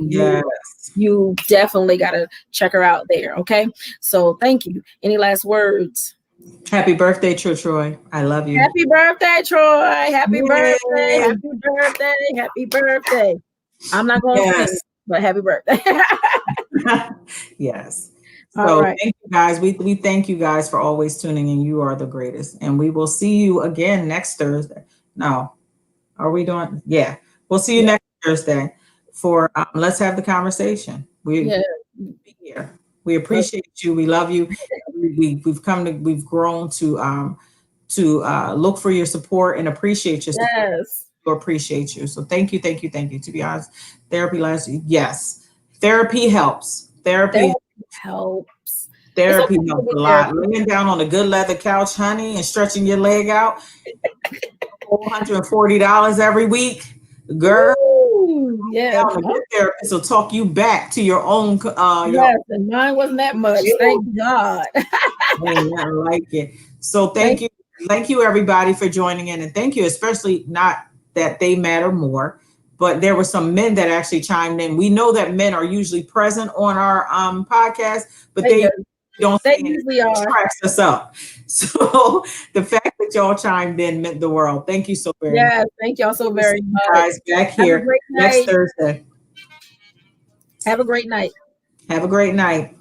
you definitely got to check her out there, okay? So thank you. Any last words? Happy birthday, Troy. I love you. Happy birthday, Troy. Happy birthday. Happy birthday. Happy birthday. I'm not going to sing, but happy birthday. Yes. So thank you guys. We thank you guys for always tuning in. You are the greatest. And we will see you again next Thursday. No. Are we doing? Yeah. We'll see you next Thursday for Let's Have the Conversation. We'll be here. We appreciate you. We love you. We've grown to look for your support and appreciate your support. Yes. To appreciate you. So thank you. To be honest, therapy helps. Therapy helps. Therapy helps a lot. Laying down on a good leather couch, honey, and stretching your leg out. $440 every week, girl. A good therapist will talk you back to your own. And mine wasn't that much. Thank God. I like it. So thank you, everybody, for joining in, and thank you, especially not that they matter more, but there were some men that actually chimed in. We know that men are usually present on our podcast, but they don't. They usually are. Cracks us up. So the fact that y'all chimed in meant the world. Thank you so very much. Yeah, thank y'all so very much. Guys, back here next Thursday. Have a great night. Have a great night.